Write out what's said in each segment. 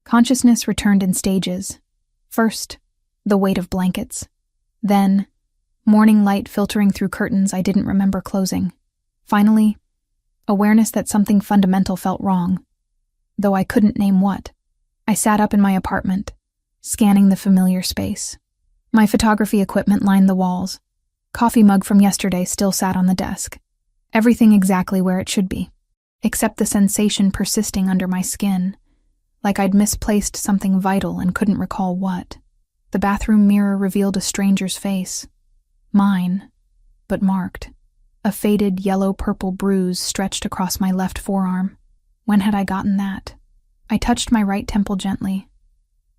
Consciousness returned in stages. First, the weight of blankets. Then, morning light filtering through curtains I didn't remember closing. Finally, awareness that something fundamental felt wrong, though I couldn't name what. I sat up in my apartment, scanning the familiar space. My photography equipment lined the walls. Coffee mug from yesterday still sat on the desk. Everything exactly where it should be, except the sensation persisting under my skin, like I'd misplaced something vital and couldn't recall what. The bathroom mirror revealed a stranger's face. Mine, but marked. A faded yellow-purple bruise stretched across my left forearm. When had I gotten that? I touched my right temple gently,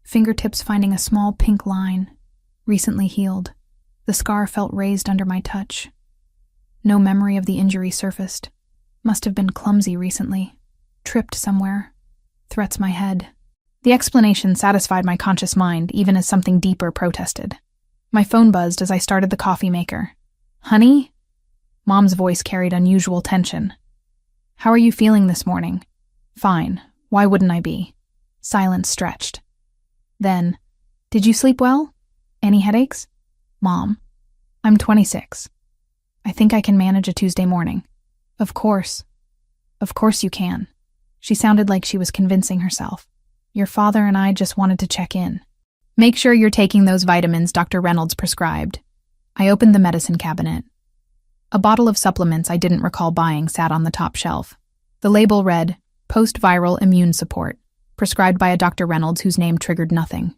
fingertips finding a small pink line, recently healed. The scar felt raised under my touch. No memory of the injury surfaced. Must have been clumsy recently. Tripped somewhere. Threats my head. The explanation satisfied my conscious mind, even as something deeper protested. My phone buzzed as I started the coffee maker. "Honey?" Mom's voice carried unusual tension. "How are you feeling this morning?" "Fine. Why wouldn't I be?" Silence stretched. Then, "Did you sleep well? Any headaches?" "Mom, I'm 26. I think I can manage a Tuesday morning." Of course you can." She sounded like she was convincing herself. "Your father and I just wanted to check in. Make sure you're taking those vitamins Dr. Reynolds prescribed." I opened the medicine cabinet. A bottle of supplements I didn't recall buying sat on the top shelf. The label read, "Post-viral immune support, prescribed by a Dr. Reynolds whose name triggered nothing."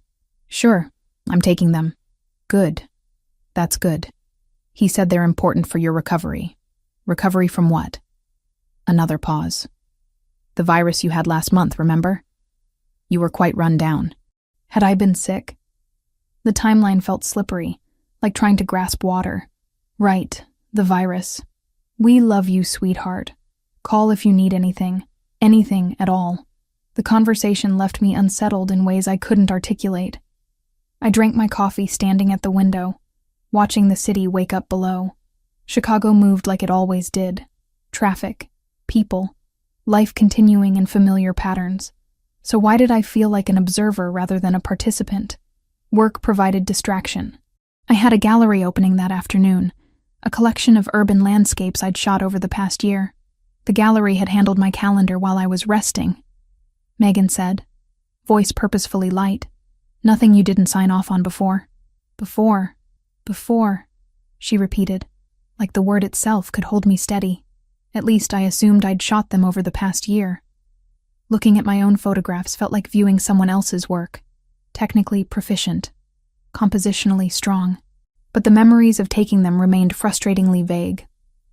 "Sure, I'm taking them." "Good. That's good. He said they're important for your recovery." "Recovery from what?" Another pause. "The virus you had last month, remember? You were quite run down." Had I been sick? The timeline felt slippery, like trying to grasp water. Right, the virus. "We love you, sweetheart. Call if you need anything at all." The conversation left me unsettled in ways I couldn't articulate. I drank my coffee standing at the window, watching the city wake up below. Chicago moved like it always did. Traffic, people, life continuing in familiar patterns. So why did I feel like an observer rather than a participant? Work provided distraction. I had a gallery opening that afternoon, a collection of urban landscapes I'd shot over the past year. The gallery had handled my calendar while I was resting. Megan said, voice purposefully light. "Nothing you didn't sign off on before." Before, she repeated, like the word itself could hold me steady. At least I assumed I'd shot them over the past year. Looking at my own photographs felt like viewing someone else's work. Technically proficient, compositionally strong. But the memories of taking them remained frustratingly vague.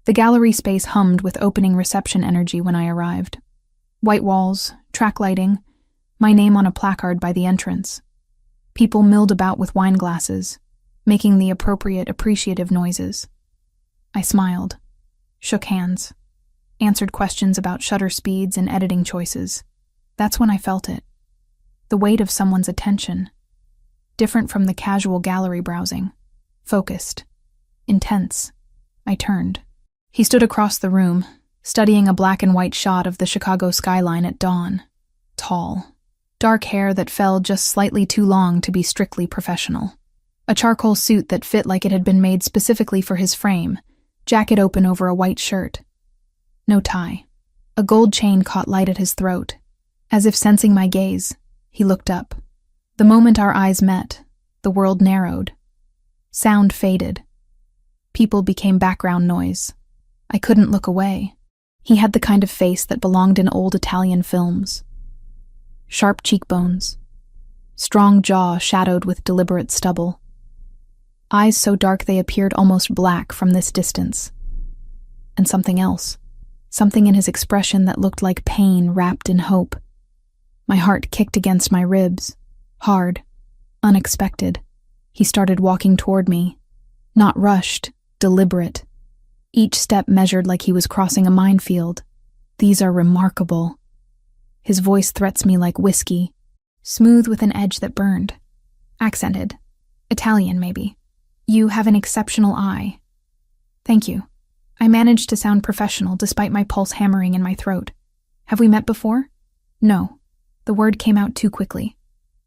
The gallery space hummed with opening reception energy when I arrived. White walls, track lighting, my name on a placard by the entrance. People milled about with wine glasses, making the appropriate appreciative noises. I smiled, shook hands, answered questions about shutter speeds and editing choices. That's when I felt it. The weight of someone's attention. Different from the casual gallery browsing. Focused. Intense. I turned. He stood across the room, studying a black and white shot of the Chicago skyline at dawn. Tall. Dark hair that fell just slightly too long to be strictly professional. A charcoal suit that fit like it had been made specifically for his frame, jacket open over a white shirt. No tie. A gold chain caught light at his throat. As if sensing my gaze, he looked up. The moment our eyes met, the world narrowed. Sound faded. People became background noise. I couldn't look away. He had the kind of face that belonged in old Italian films. Sharp cheekbones. Strong jaw shadowed with deliberate stubble. Eyes so dark they appeared almost black from this distance. And something else. Something in his expression that looked like pain wrapped in hope. My heart kicked against my ribs. Hard. Unexpected. He started walking toward me. Not rushed, deliberate. Each step measured like he was crossing a minefield. "These are remarkable." His voice threats me like whiskey. Smooth with an edge that burned. Accented. Italian, maybe. "You have an exceptional eye." "Thank you." I managed to sound professional despite my pulse hammering in my throat. "Have we met before?" "No." The word came out too quickly,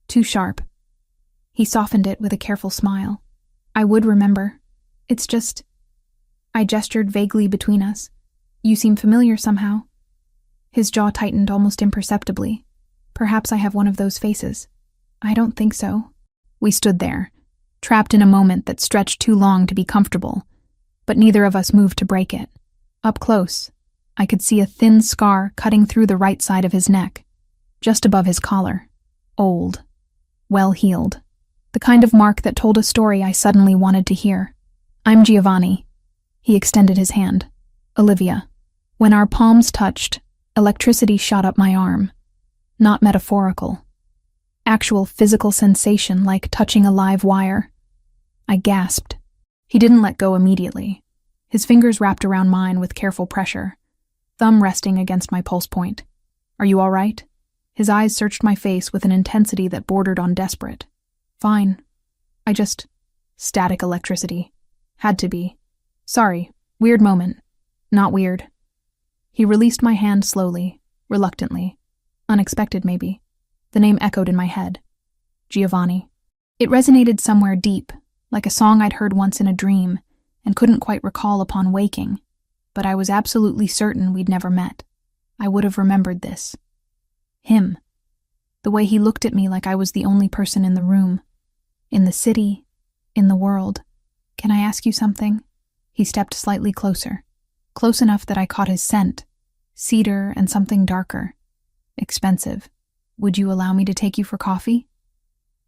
too sharp. He softened it with a careful smile. I would remember. It's just... I gestured vaguely between us. You seem familiar somehow. His jaw tightened almost imperceptibly. Perhaps I have one of those faces. I don't think so. We stood there, trapped in a moment that stretched too long to be comfortable, but neither of us moved to break it. Up close, I could see a thin scar cutting through the right side of his neck, just above his collar. Old, well-healed. The kind of mark that told a story I suddenly wanted to hear. I'm Giovanni. He extended his hand. Olivia. When our palms touched, electricity shot up my arm. Not metaphorical. Actual physical sensation like touching a live wire. I gasped. He didn't let go immediately. His fingers wrapped around mine with careful pressure, thumb resting against my pulse point. Are you all right? His eyes searched my face with an intensity that bordered on desperate. Fine. Static electricity. Had to be. Sorry. Weird moment. Not weird. He released my hand slowly, reluctantly. Unexpected, maybe. The name echoed in my head. Giovanni. It resonated somewhere deep, like a song I'd heard once in a dream, and couldn't quite recall upon waking, but I was absolutely certain we'd never met. I would have remembered this. Him. The way he looked at me like I was the only person in the room. In the city. In the world. Can I ask you something? He stepped slightly closer. Close enough that I caught his scent. Cedar and something darker. Expensive. Would you allow me to take you for coffee?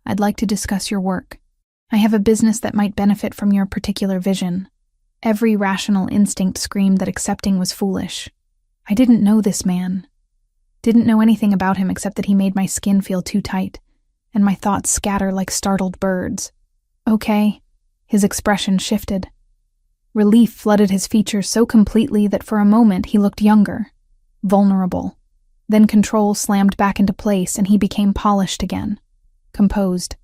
I'd like to discuss your work. I have a business that might benefit from your particular vision. Every rational instinct screamed that accepting was foolish. I didn't know this man. Didn't know anything about him except that he made my skin feel too tight, and my thoughts scatter like startled birds. Okay. His expression shifted. Relief flooded his features so completely that for a moment he looked younger, vulnerable. Then control slammed back into place and he became polished again. Composed.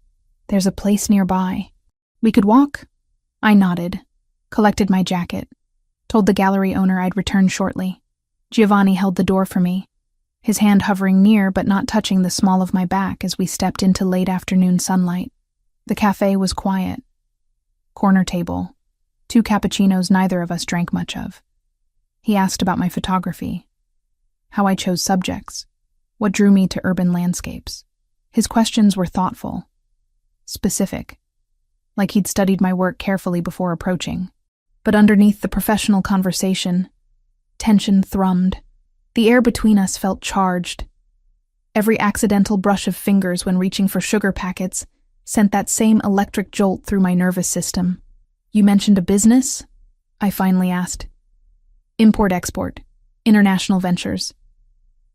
There's a place nearby. We could walk? I nodded, collected my jacket, told the gallery owner I'd return shortly. Giovanni held the door for me, his hand hovering near but not touching the small of my back as we stepped into late afternoon sunlight. The cafe was quiet. Corner table. 2 cappuccinos neither of us drank much of. He asked about my photography, how I chose subjects, what drew me to urban landscapes. His questions were thoughtful, specific, like he'd studied my work carefully before approaching. But underneath the professional conversation, tension thrummed. The air between us felt charged. Every accidental brush of fingers when reaching for sugar packets sent that same electric jolt through my nervous system. You mentioned a business? I finally asked. Import-export, international ventures.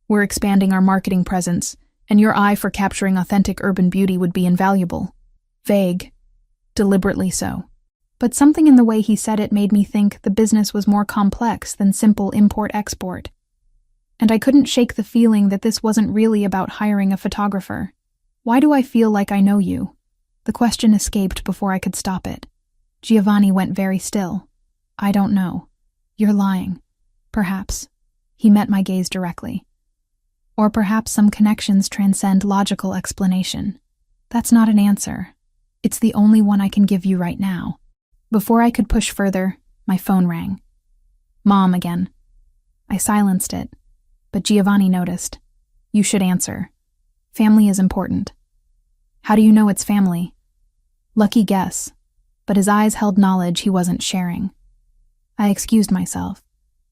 We're expanding our marketing presence, and your eye for capturing authentic urban beauty would be invaluable. Vague. Deliberately so. But something in the way he said it made me think the business was more complex than simple import-export. And I couldn't shake the feeling that this wasn't really about hiring a photographer. Why do I feel like I know you? The question escaped before I could stop it. Giovanni went very still. I don't know. You're lying. Perhaps. He met my gaze directly. Or perhaps some connections transcend logical explanation. That's not an answer. It's the only one I can give you right now. Before I could push further, my phone rang. Mom again. I silenced it, but Giovanni noticed. You should answer. Family is important. How do you know it's family? Lucky guess. But his eyes held knowledge he wasn't sharing. I excused myself,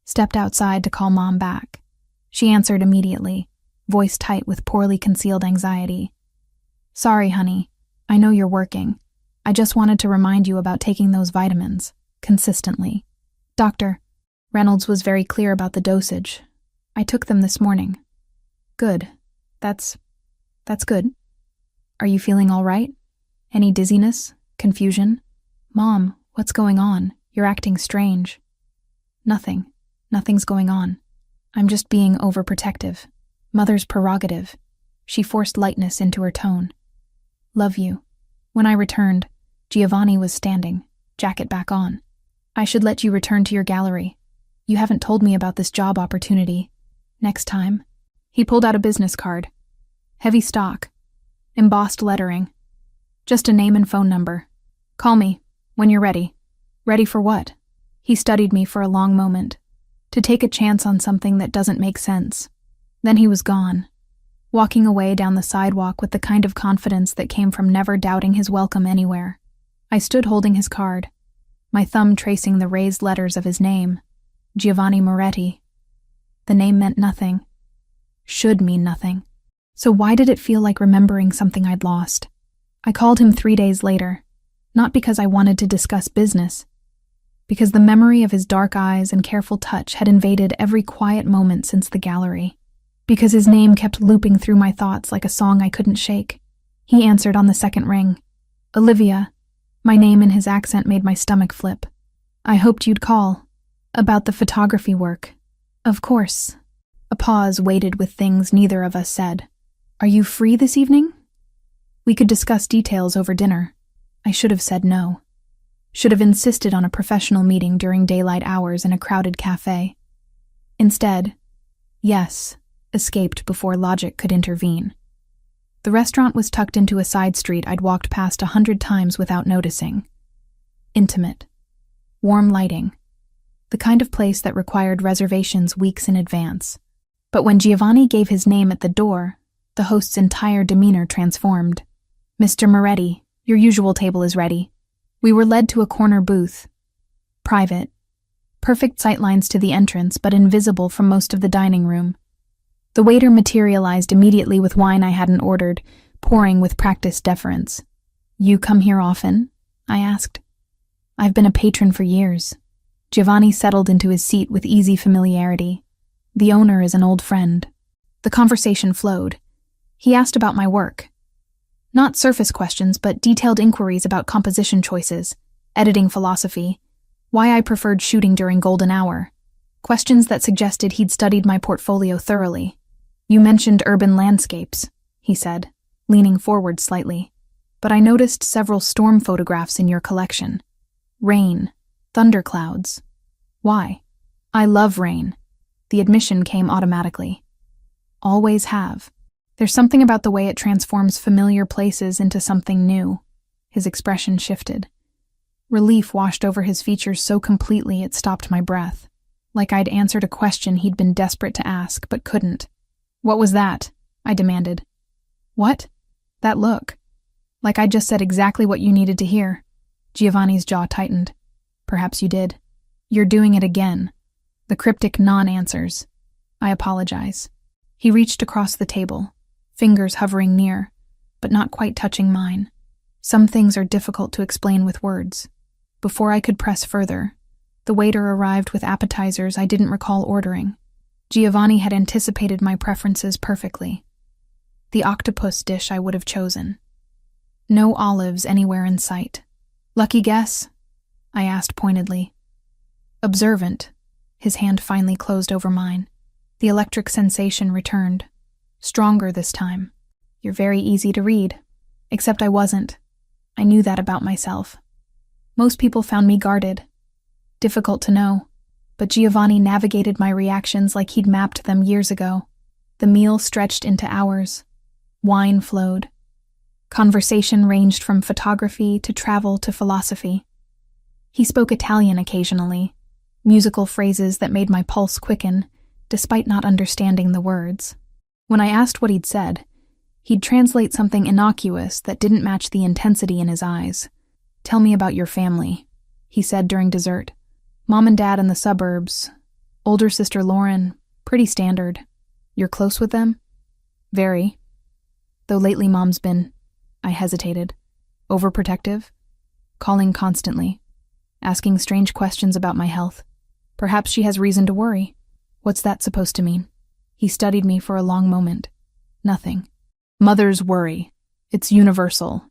stepped outside to call Mom back. She answered immediately, voice tight with poorly concealed anxiety. Sorry, honey. I know you're working. I just wanted to remind you about taking those vitamins, consistently. Doctor, Reynolds was very clear about the dosage. I took them this morning. Good. That's good. Are you feeling all right? Any dizziness? Confusion? Mom, what's going on? You're acting strange. Nothing. Nothing's going on. I'm just being overprotective. Mother's prerogative. She forced lightness into her tone. Love you. When I returned, Giovanni was standing, jacket back on. I should let you return to your gallery. You haven't told me about this job opportunity. Next time. He pulled out a business card. Heavy stock. Embossed lettering. Just a name and phone number. Call me when you're ready. Ready for what? He studied me for a long moment. To take a chance on something that doesn't make sense. Then he was gone, walking away down the sidewalk with the kind of confidence that came from never doubting his welcome anywhere. I stood holding his card, my thumb tracing the raised letters of his name, Giovanni Moretti. The name meant nothing. Should mean nothing. So why did it feel like remembering something I'd lost? I called him 3 days later, not because I wanted to discuss business, because the memory of his dark eyes and careful touch had invaded every quiet moment since the gallery, because his name kept looping through my thoughts like a song I couldn't shake. He answered on the second ring. Olivia. My name and his accent made my stomach flip. I hoped you'd call. About the photography work. Of course. A pause waited with things neither of us said. Are you free this evening? We could discuss details over dinner. I should have said no. Should have insisted on a professional meeting during daylight hours in a crowded cafe. Instead, yes, escaped before logic could intervene. The restaurant was tucked into a side street I'd walked past 100 times without noticing. Intimate. Warm lighting. The kind of place that required reservations weeks in advance. But when Giovanni gave his name at the door, the host's entire demeanor transformed. Mr. Moretti, your usual table is ready. We were led to a corner booth. Private. Perfect sightlines to the entrance, but invisible from most of the dining room. The waiter materialized immediately with wine I hadn't ordered, pouring with practiced deference. You come here often? I asked. I've been a patron for years. Giovanni settled into his seat with easy familiarity. The owner is an old friend. The conversation flowed. He asked about my work. Not surface questions, but detailed inquiries about composition choices, editing philosophy, why I preferred shooting during golden hour. Questions that suggested he'd studied my portfolio thoroughly. You mentioned urban landscapes, he said, leaning forward slightly. But I noticed several storm photographs in your collection. Rain, thunderclouds. Why? I love rain. The admission came automatically. Always have. There's something about the way it transforms familiar places into something new. His expression shifted. Relief washed over his features so completely it stopped my breath, like I'd answered a question he'd been desperate to ask but couldn't. What was that? I demanded. What? That look. Like I'd just said exactly what you needed to hear. Giovanni's jaw tightened. Perhaps you did. You're doing it again. The cryptic non-answers. I apologize. He reached across the table, fingers hovering near, but not quite touching mine. Some things are difficult to explain with words. Before I could press further, the waiter arrived with appetizers I didn't recall ordering. Giovanni had anticipated my preferences perfectly. The octopus dish I would have chosen. No olives anywhere in sight. Lucky guess? I asked pointedly. Observant. His hand finally closed over mine. The electric sensation returned. Stronger this time. You're very easy to read. Except I wasn't. I knew that about myself. Most people found me guarded. Difficult to know. But Giovanni navigated my reactions like he'd mapped them years ago. The meal stretched into hours. Wine flowed. Conversation ranged from photography to travel to philosophy. He spoke Italian occasionally, musical phrases that made my pulse quicken, despite not understanding the words. When I asked what he'd said, he'd translate something innocuous that didn't match the intensity in his eyes. Tell me about your family, he said during dessert. Mom and dad in the suburbs. Older sister Lauren. Pretty standard. You're close with them? Very. Though lately Mom's been, I hesitated, overprotective, calling constantly, asking strange questions about my health. Perhaps she has reason to worry. What's that supposed to mean? He studied me for a long moment. Nothing. Mothers worry. It's universal.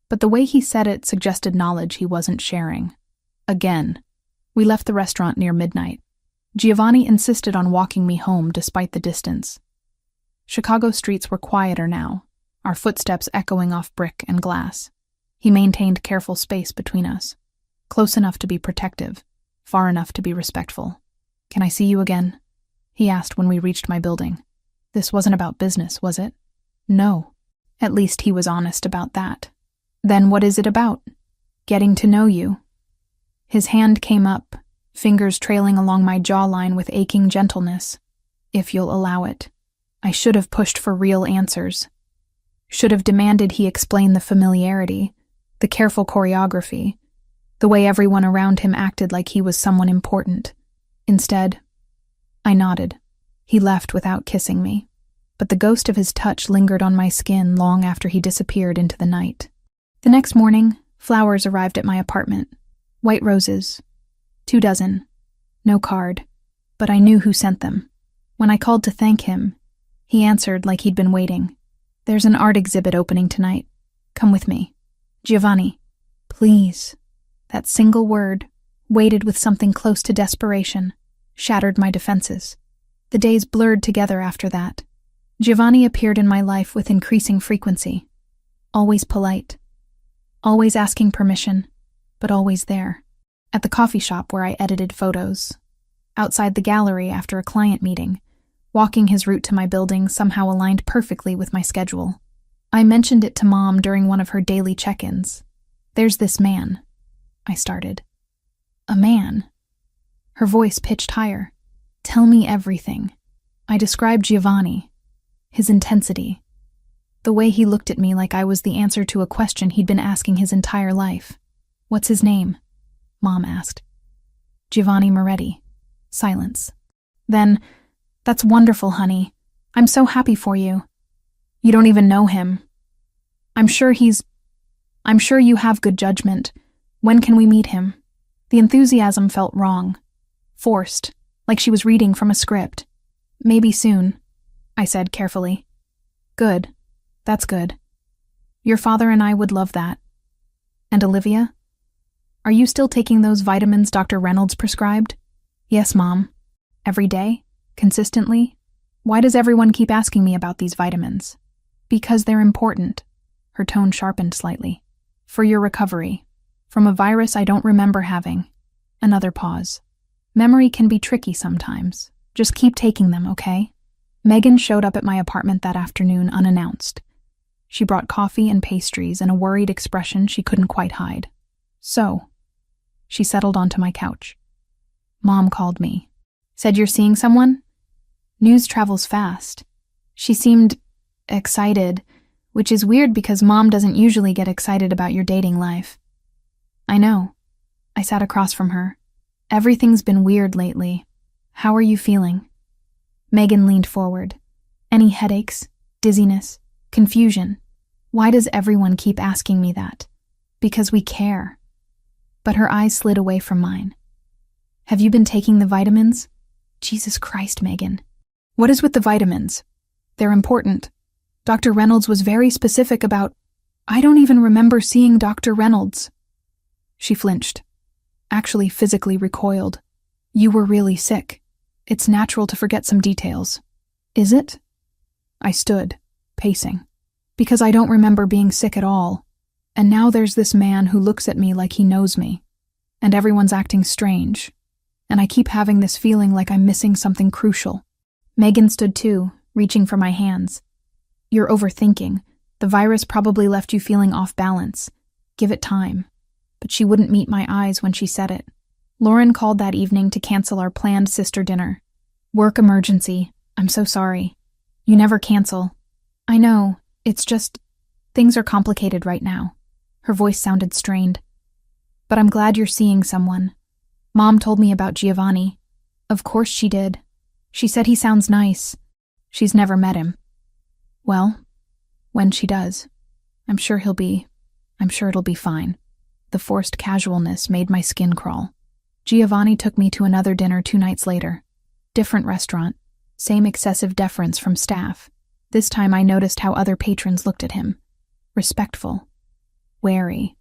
But the way he said it suggested knowledge he wasn't sharing. Again. We left the restaurant near midnight. Giovanni insisted on walking me home despite the distance. Chicago streets were quieter now, our footsteps echoing off brick and glass. He maintained careful space between us, close enough to be protective, far enough to be respectful. Can I see you again? He asked when we reached my building. This wasn't about business, was it? No. At least he was honest about that. Then what is it about? Getting to know you. His hand came up, fingers trailing along my jawline with aching gentleness. If you'll allow it. I should have pushed for real answers. Should have demanded he explain the familiarity, the careful choreography, the way everyone around him acted like he was someone important. Instead, I nodded. He left without kissing me, but the ghost of his touch lingered on my skin long after he disappeared into the night. The next morning, flowers arrived at my apartment. White roses. 2 dozen. No card, but I knew who sent them. When I called to thank him, he answered like he'd been waiting. There's an art exhibit opening tonight. Come with me. Giovanni, please. That single word, weighted with something close to desperation, shattered my defenses. The days blurred together after that. Giovanni appeared in my life with increasing frequency. Always polite. Always asking permission, but always there. At the coffee shop where I edited photos. Outside the gallery after a client meeting. Walking his route to my building somehow aligned perfectly with my schedule. I mentioned it to Mom during one of her daily check-ins. There's this man, I started. A man. Her voice pitched higher. Tell me everything. I described Giovanni, his intensity, the way he looked at me like I was the answer to a question he'd been asking his entire life. What's his name? Mom asked. Giovanni Moretti. Silence. Then, that's wonderful, honey. I'm so happy for you. You don't even know him. I'm sure you have good judgment. When can we meet him? The enthusiasm felt wrong. Forced, like she was reading from a script. Maybe soon, I said carefully. Good. That's good. Your father and I would love that. And Olivia? Are you still taking those vitamins Dr. Reynolds prescribed? Yes, Mom. Every day? Consistently? Why does everyone keep asking me about these vitamins? Because they're important. Her tone sharpened slightly. For your recovery. From a virus I don't remember having. Another pause. Memory can be tricky sometimes. Just keep taking them, okay? Megan showed up at my apartment that afternoon unannounced. She brought coffee and pastries and a worried expression she couldn't quite hide. So, she settled onto my couch. Mom called me. Said you're seeing someone? News travels fast. She seemed excited, which is weird because Mom doesn't usually get excited about your dating life. I know. I sat across from her. Everything's been weird lately. How are you feeling? Megan leaned forward. Any headaches, dizziness, confusion? Why does everyone keep asking me that? Because we care. But her eyes slid away from mine. Have you been taking the vitamins? Jesus Christ, Megan. What is with the vitamins? They're important. Dr. Reynolds was very specific about... I don't even remember seeing Dr. Reynolds. She flinched. Actually physically recoiled. You were really sick. It's natural to forget some details. Is it? I stood, pacing. Because I don't remember being sick at all. And now there's this man who looks at me like he knows me. And everyone's acting strange. And I keep having this feeling like I'm missing something crucial. Megan stood too, reaching for my hands. You're overthinking. The virus probably left you feeling off balance. Give it time. But she wouldn't meet my eyes when she said it. Lauren called that evening to cancel our planned sister dinner. Work emergency. I'm so sorry. You never cancel. I know. It's just... things are complicated right now. Her voice sounded strained. But I'm glad you're seeing someone. Mom told me about Giovanni. Of course she did. She said he sounds nice. She's never met him. Well, when she does, I'm sure it'll be fine. The forced casualness made my skin crawl. Giovanni took me to another dinner 2 nights later. Different restaurant. Same excessive deference from staff. This time I noticed how other patrons looked at him. Respectful. Wary.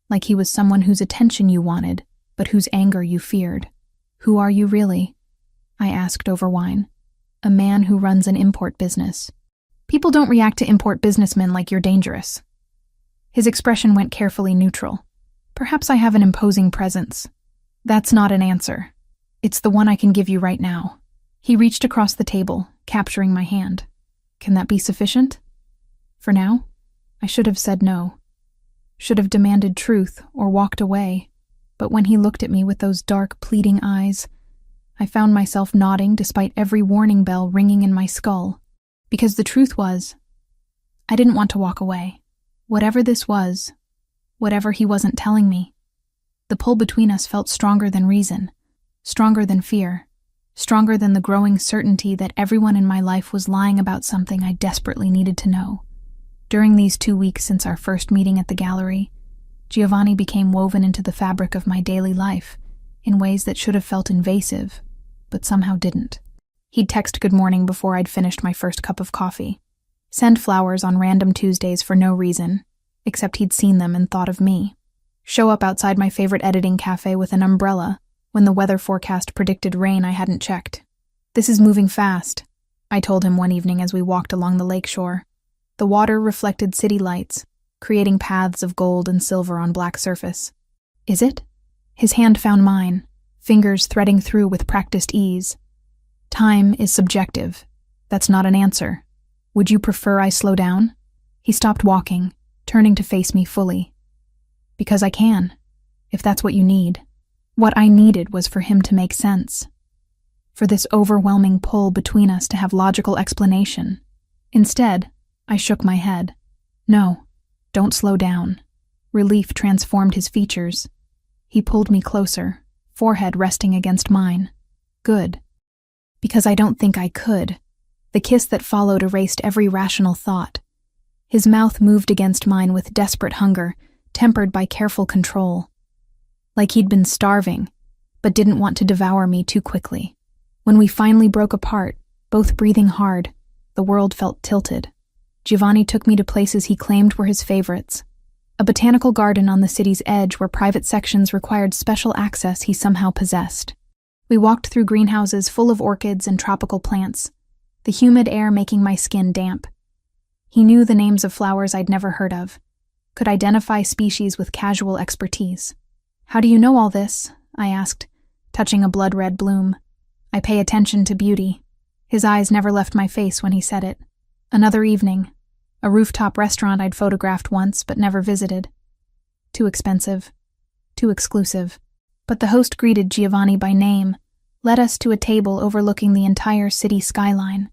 Like he was someone whose attention you wanted, but whose anger you feared. Who are you really? I asked over wine. A man who runs an import business. People don't react to import businessmen like you're dangerous. His expression went carefully neutral. Perhaps I have an imposing presence. That's not an answer. It's the one I can give you right now. He reached across the table, capturing my hand. Can that be sufficient? For now, I should have said no. Should have demanded truth or walked away. But when he looked at me with those dark, pleading eyes, I found myself nodding despite every warning bell ringing in my skull. Because the truth was, I didn't want to walk away. Whatever this was, whatever he wasn't telling me, the pull between us felt stronger than reason, stronger than fear, stronger than the growing certainty that everyone in my life was lying about something I desperately needed to know. During these 2 weeks since our first meeting at the gallery, Giovanni became woven into the fabric of my daily life in ways that should have felt invasive, but somehow didn't. He'd text good morning before I'd finished my first cup of coffee, send flowers on random Tuesdays for no reason, except he'd seen them and thought of me, show up outside my favorite editing cafe with an umbrella when the weather forecast predicted rain I hadn't checked. "This is moving fast," I told him one evening as we walked along the lakeshore. The water reflected city lights, creating paths of gold and silver on black surface. "Is it?" His hand found mine, fingers threading through with practiced ease. "Time is subjective. That's not an answer. Would you prefer I slow down?" He stopped walking, turning to face me fully. "Because I can, if that's what you need." What I needed was for him to make sense, for this overwhelming pull between us to have logical explanation. Instead, I shook my head. "No, don't slow down." Relief transformed his features. He pulled me closer, forehead resting against mine. "Good. Because I don't think I could." The kiss that followed erased every rational thought. His mouth moved against mine with desperate hunger, tempered by careful control. Like he'd been starving, but didn't want to devour me too quickly. When we finally broke apart, both breathing hard, the world felt tilted. Giovanni took me to places he claimed were his favorites. A botanical garden on the city's edge where private sections required special access he somehow possessed. We walked through greenhouses full of orchids and tropical plants, the humid air making my skin damp. He knew the names of flowers I'd never heard of, could identify species with casual expertise. "How do you know all this?" I asked, touching a blood-red bloom. "I pay attention to beauty." His eyes never left my face when he said it. Another evening, a rooftop restaurant I'd photographed once but never visited. Too expensive, too exclusive. But the host greeted Giovanni by name, led us to a table overlooking the entire city skyline.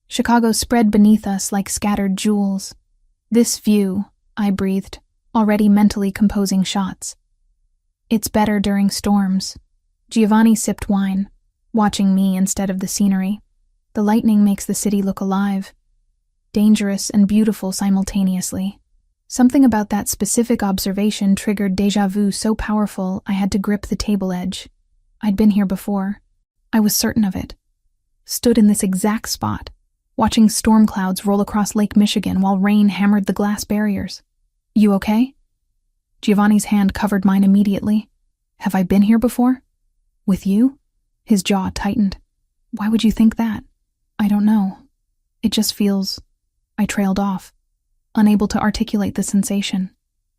Chicago spread beneath us like scattered jewels. "This view," I breathed, already mentally composing shots. "It's better during storms." Giovanni sipped wine, watching me instead of the scenery. "The lightning makes the city look alive. Dangerous and beautiful simultaneously." Something about that specific observation triggered déjà vu so powerful I had to grip the table edge. I'd been here before. I was certain of it. Stood in this exact spot, watching storm clouds roll across Lake Michigan while rain hammered the glass barriers. "You okay?" Giovanni's hand covered mine immediately. "Have I been here before? With you?" His jaw tightened. "Why would you think that?" "I don't know. It just feels..." I trailed off, unable to articulate the sensation.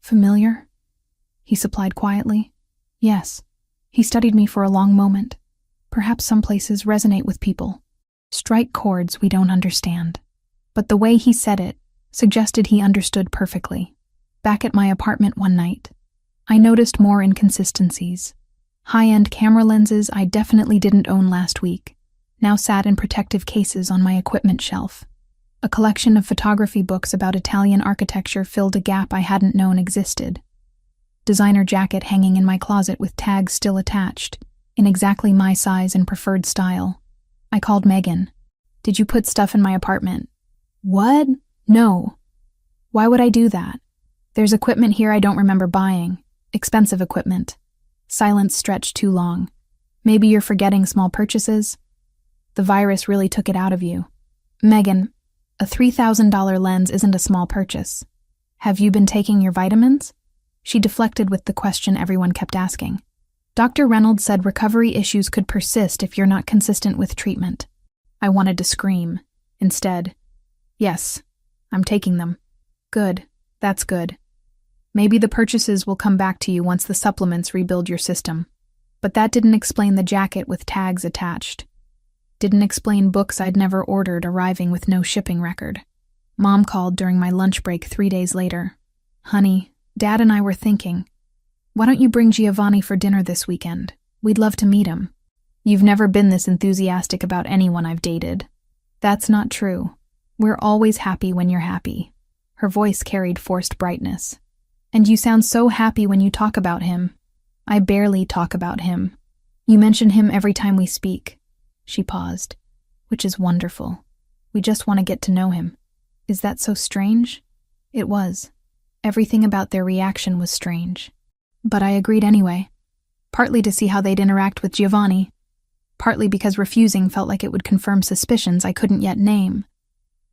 "Familiar?" He supplied quietly. "Yes." He studied me for a long moment. "Perhaps some places resonate with people. Strike chords we don't understand." But the way he said it suggested he understood perfectly. Back at my apartment one night, I noticed more inconsistencies. High-end camera lenses I definitely didn't own last week now sat in protective cases on my equipment shelf. A collection of photography books about Italian architecture filled a gap I hadn't known existed. Designer jacket hanging in my closet with tags still attached, in exactly my size and preferred style. I called Megan. "Did you put stuff in my apartment?" "What? No. Why would I do that? There's equipment here I don't remember buying. Expensive equipment." Silence stretched too long. "Maybe you're forgetting small purchases?" "The virus really took it out of you." "Megan, a $3,000 lens isn't a small purchase. Have you been taking your vitamins?" She deflected with the question everyone kept asking. "Dr. Reynolds said recovery issues could persist if you're not consistent with treatment." I wanted to scream. Instead, "Yes, I'm taking them." "Good, that's good. Maybe the purchases will come back to you once the supplements rebuild your system." But that didn't explain the jacket with tags attached. Didn't explain books I'd never ordered arriving with no shipping record. Mom called during my lunch break 3 days later. Honey, Dad and I were thinking, why don't you bring Giovanni for dinner this weekend? We'd love to meet him. You've never been this enthusiastic about anyone I've dated. That's not true. We're always happy when you're happy. Her voice carried forced brightness. And you sound so happy when you talk about him. I barely talk about him. You mention him every time we speak. She paused. Which is wonderful. We just want to get to know him. Is that so strange? It was. Everything about their reaction was strange. But I agreed anyway. Partly to see how they'd interact with Giovanni. Partly because refusing felt like it would confirm suspicions I couldn't yet name.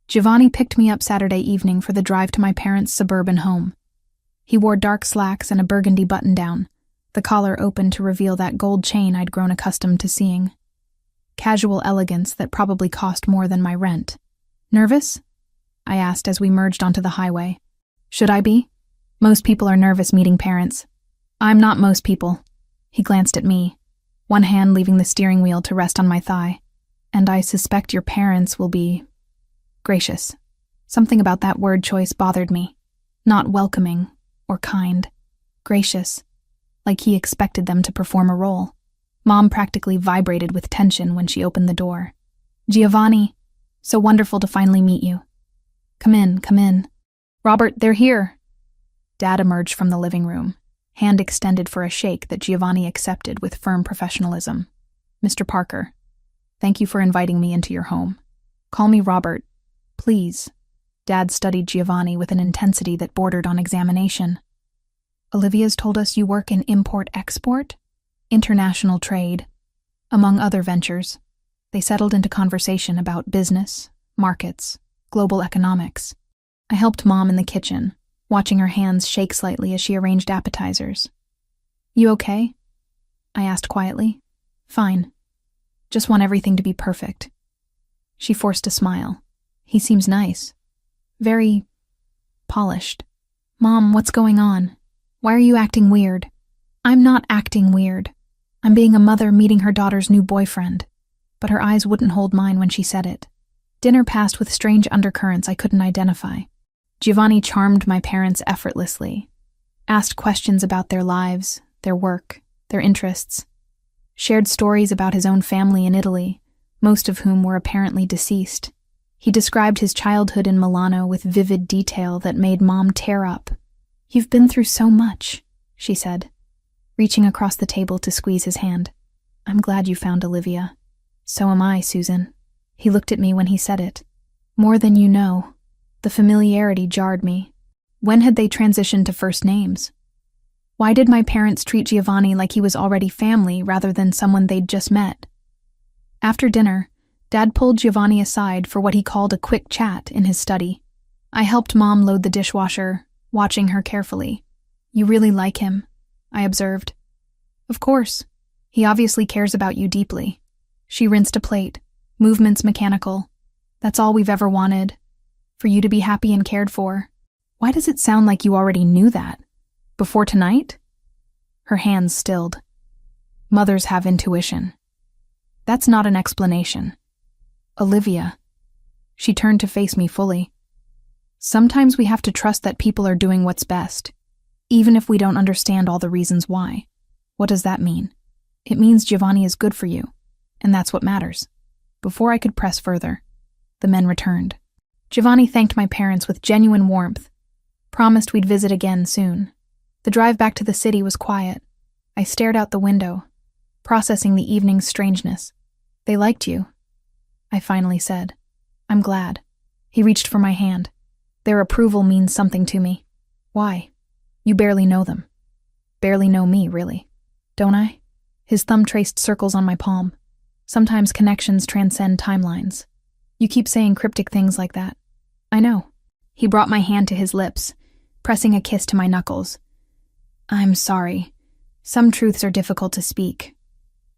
Giovanni picked me up Saturday evening for the drive to my parents' suburban home. He wore dark slacks and a burgundy button-down, the collar open to reveal that gold chain I'd grown accustomed to seeing. Casual elegance that probably cost more than my rent. Nervous? I asked as we merged onto the highway. Should I be? Most people are nervous meeting parents. I'm not most people. He glanced at me, one hand leaving the steering wheel to rest on my thigh. And I suspect your parents will be gracious. Something about that word choice bothered me. Not welcoming or kind. Gracious. Like he expected them to perform a role. Mom practically vibrated with tension when she opened the door. Giovanni, so wonderful to finally meet you. Come in, come in. Robert, they're here. Dad emerged from the living room, hand extended for a shake that Giovanni accepted with firm professionalism. Mr. Parker, thank you for inviting me into your home. Call me Robert, please. Dad studied Giovanni with an intensity that bordered on examination. Olivia's told us you work in import-export? International trade. Among other ventures. They settled into conversation about business, markets, global economics. I helped Mom in the kitchen, watching her hands shake slightly as she arranged appetizers. You okay? I asked quietly. Fine. Just want everything to be perfect. She forced a smile. He seems nice. Very polished. Mom, what's going on? Why are you acting weird? I'm not acting weird. I'm being a mother meeting her daughter's new boyfriend. But her eyes wouldn't hold mine when she said it. Dinner passed with strange undercurrents I couldn't identify. Giovanni charmed my parents effortlessly, asked questions about their lives, their work, their interests, shared stories about his own family in Italy, most of whom were apparently deceased. He described his childhood in Milano with vivid detail that made Mom tear up. You've been through so much, she said, reaching across the table to squeeze his hand. I'm glad you found Olivia. So am I, Susan. He looked at me when he said it. More than you know. The familiarity jarred me. When had they transitioned to first names? Why did my parents treat Giovanni like he was already family rather than someone they'd just met? After dinner, Dad pulled Giovanni aside for what he called a quick chat in his study. I helped Mom load the dishwasher, watching her carefully. You really like him, I observed. Of course. He obviously cares about you deeply. She rinsed a plate, movements mechanical. That's all we've ever wanted. For you to be happy and cared for. Why does it sound like you already knew that? Before tonight? Her hands stilled. Mothers have intuition. That's not an explanation. Olivia. She turned to face me fully. Sometimes we have to trust that people are doing what's best, even if we don't understand all the reasons why. What does that mean? It means Giovanni is good for you, and that's what matters. Before I could press further, the men returned. Giovanni thanked my parents with genuine warmth, promised we'd visit again soon. The drive back to the city was quiet. I stared out the window, processing the evening's strangeness. They liked you, I finally said. I'm glad. He reached for my hand. Their approval means something to me. Why? You barely know them. Barely know me, really. Don't I? His thumb traced circles on my palm. Sometimes connections transcend timelines. You keep saying cryptic things like that. I know. He brought my hand to his lips, pressing a kiss to my knuckles. I'm sorry. Some truths are difficult to speak.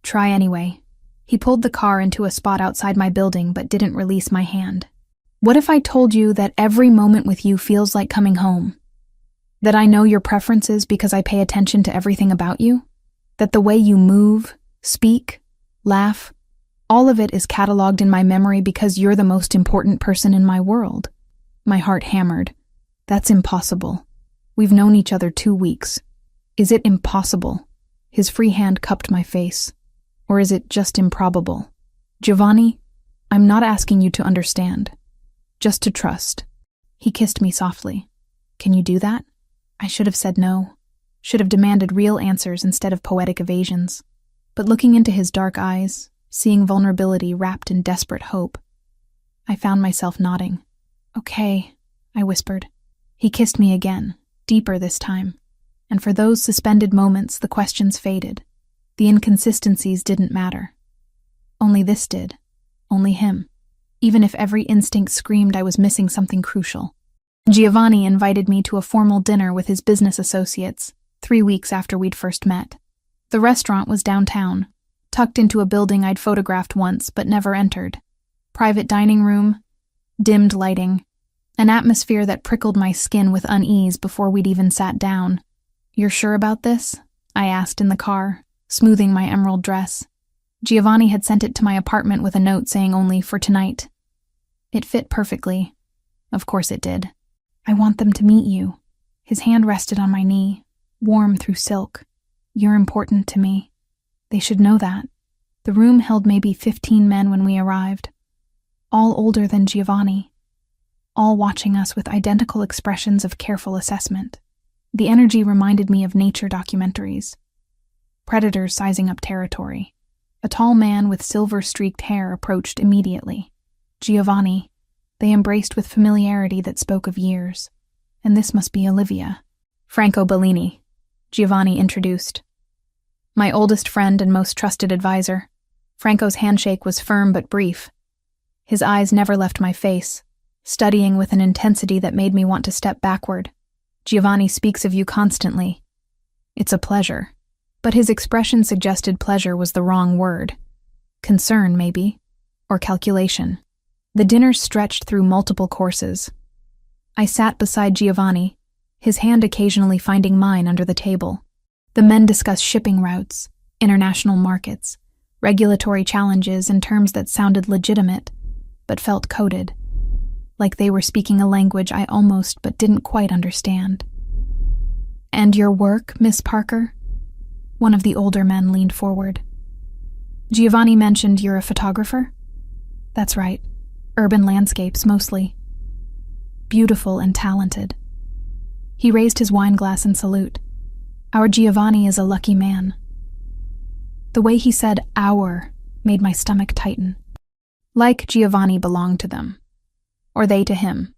Try anyway. He pulled the car into a spot outside my building but didn't release my hand. What if I told you that every moment with you feels like coming home? That I know your preferences because I pay attention to everything about you? That the way you move, speak, laugh, all of it is cataloged in my memory because you're the most important person in my world? My heart hammered. That's impossible. We've known each other 2 weeks. Is it impossible? His free hand cupped my face. Or is it just improbable? Giovanni, I'm not asking you to understand. Just to trust. He kissed me softly. Can you do that? I should have said no. Should have demanded real answers instead of poetic evasions. But looking into his dark eyes, seeing vulnerability wrapped in desperate hope, I found myself nodding. Okay, I whispered. He kissed me again, deeper this time. And for those suspended moments, the questions faded. The inconsistencies didn't matter. Only this did. Only him. Even if every instinct screamed I was missing something crucial. Giovanni invited me to a formal dinner with his business associates, 3 weeks after we'd first met. The restaurant was downtown, tucked into a building I'd photographed once but never entered. Private dining room, dimmed lighting, an atmosphere that prickled my skin with unease before we'd even sat down. You're sure about this? I asked in the car, smoothing my emerald dress. Giovanni had sent it to my apartment with a note saying only for tonight. It fit perfectly. Of course it did. I want them to meet you. His hand rested on my knee, warm through silk. You're important to me. They should know that. The room held maybe 15 men when we arrived. All older than Giovanni. All watching us with identical expressions of careful assessment. The energy reminded me of nature documentaries. Predators sizing up territory. A tall man with silver-streaked hair approached immediately. Giovanni. They embraced with familiarity that spoke of years. And this must be Olivia. Franco Bellini, Giovanni introduced. My oldest friend and most trusted advisor. Franco's handshake was firm but brief. His eyes never left my face, studying with an intensity that made me want to step backward. Giovanni speaks of you constantly. It's a pleasure. But his expression suggested pleasure was the wrong word. Concern, maybe. Or calculation. The dinner stretched through multiple courses. I sat beside Giovanni, his hand occasionally finding mine under the table. The men discussed shipping routes, international markets, regulatory challenges in terms that sounded legitimate, but felt coded. Like they were speaking a language I almost but didn't quite understand. And your work, Miss Parker? One of the older men leaned forward. Giovanni mentioned you're a photographer? That's right. Urban landscapes, mostly. Beautiful and talented. He raised his wine glass in salute. Our Giovanni is a lucky man. The way he said our made my stomach tighten. Like Giovanni belonged to them. Or they to him.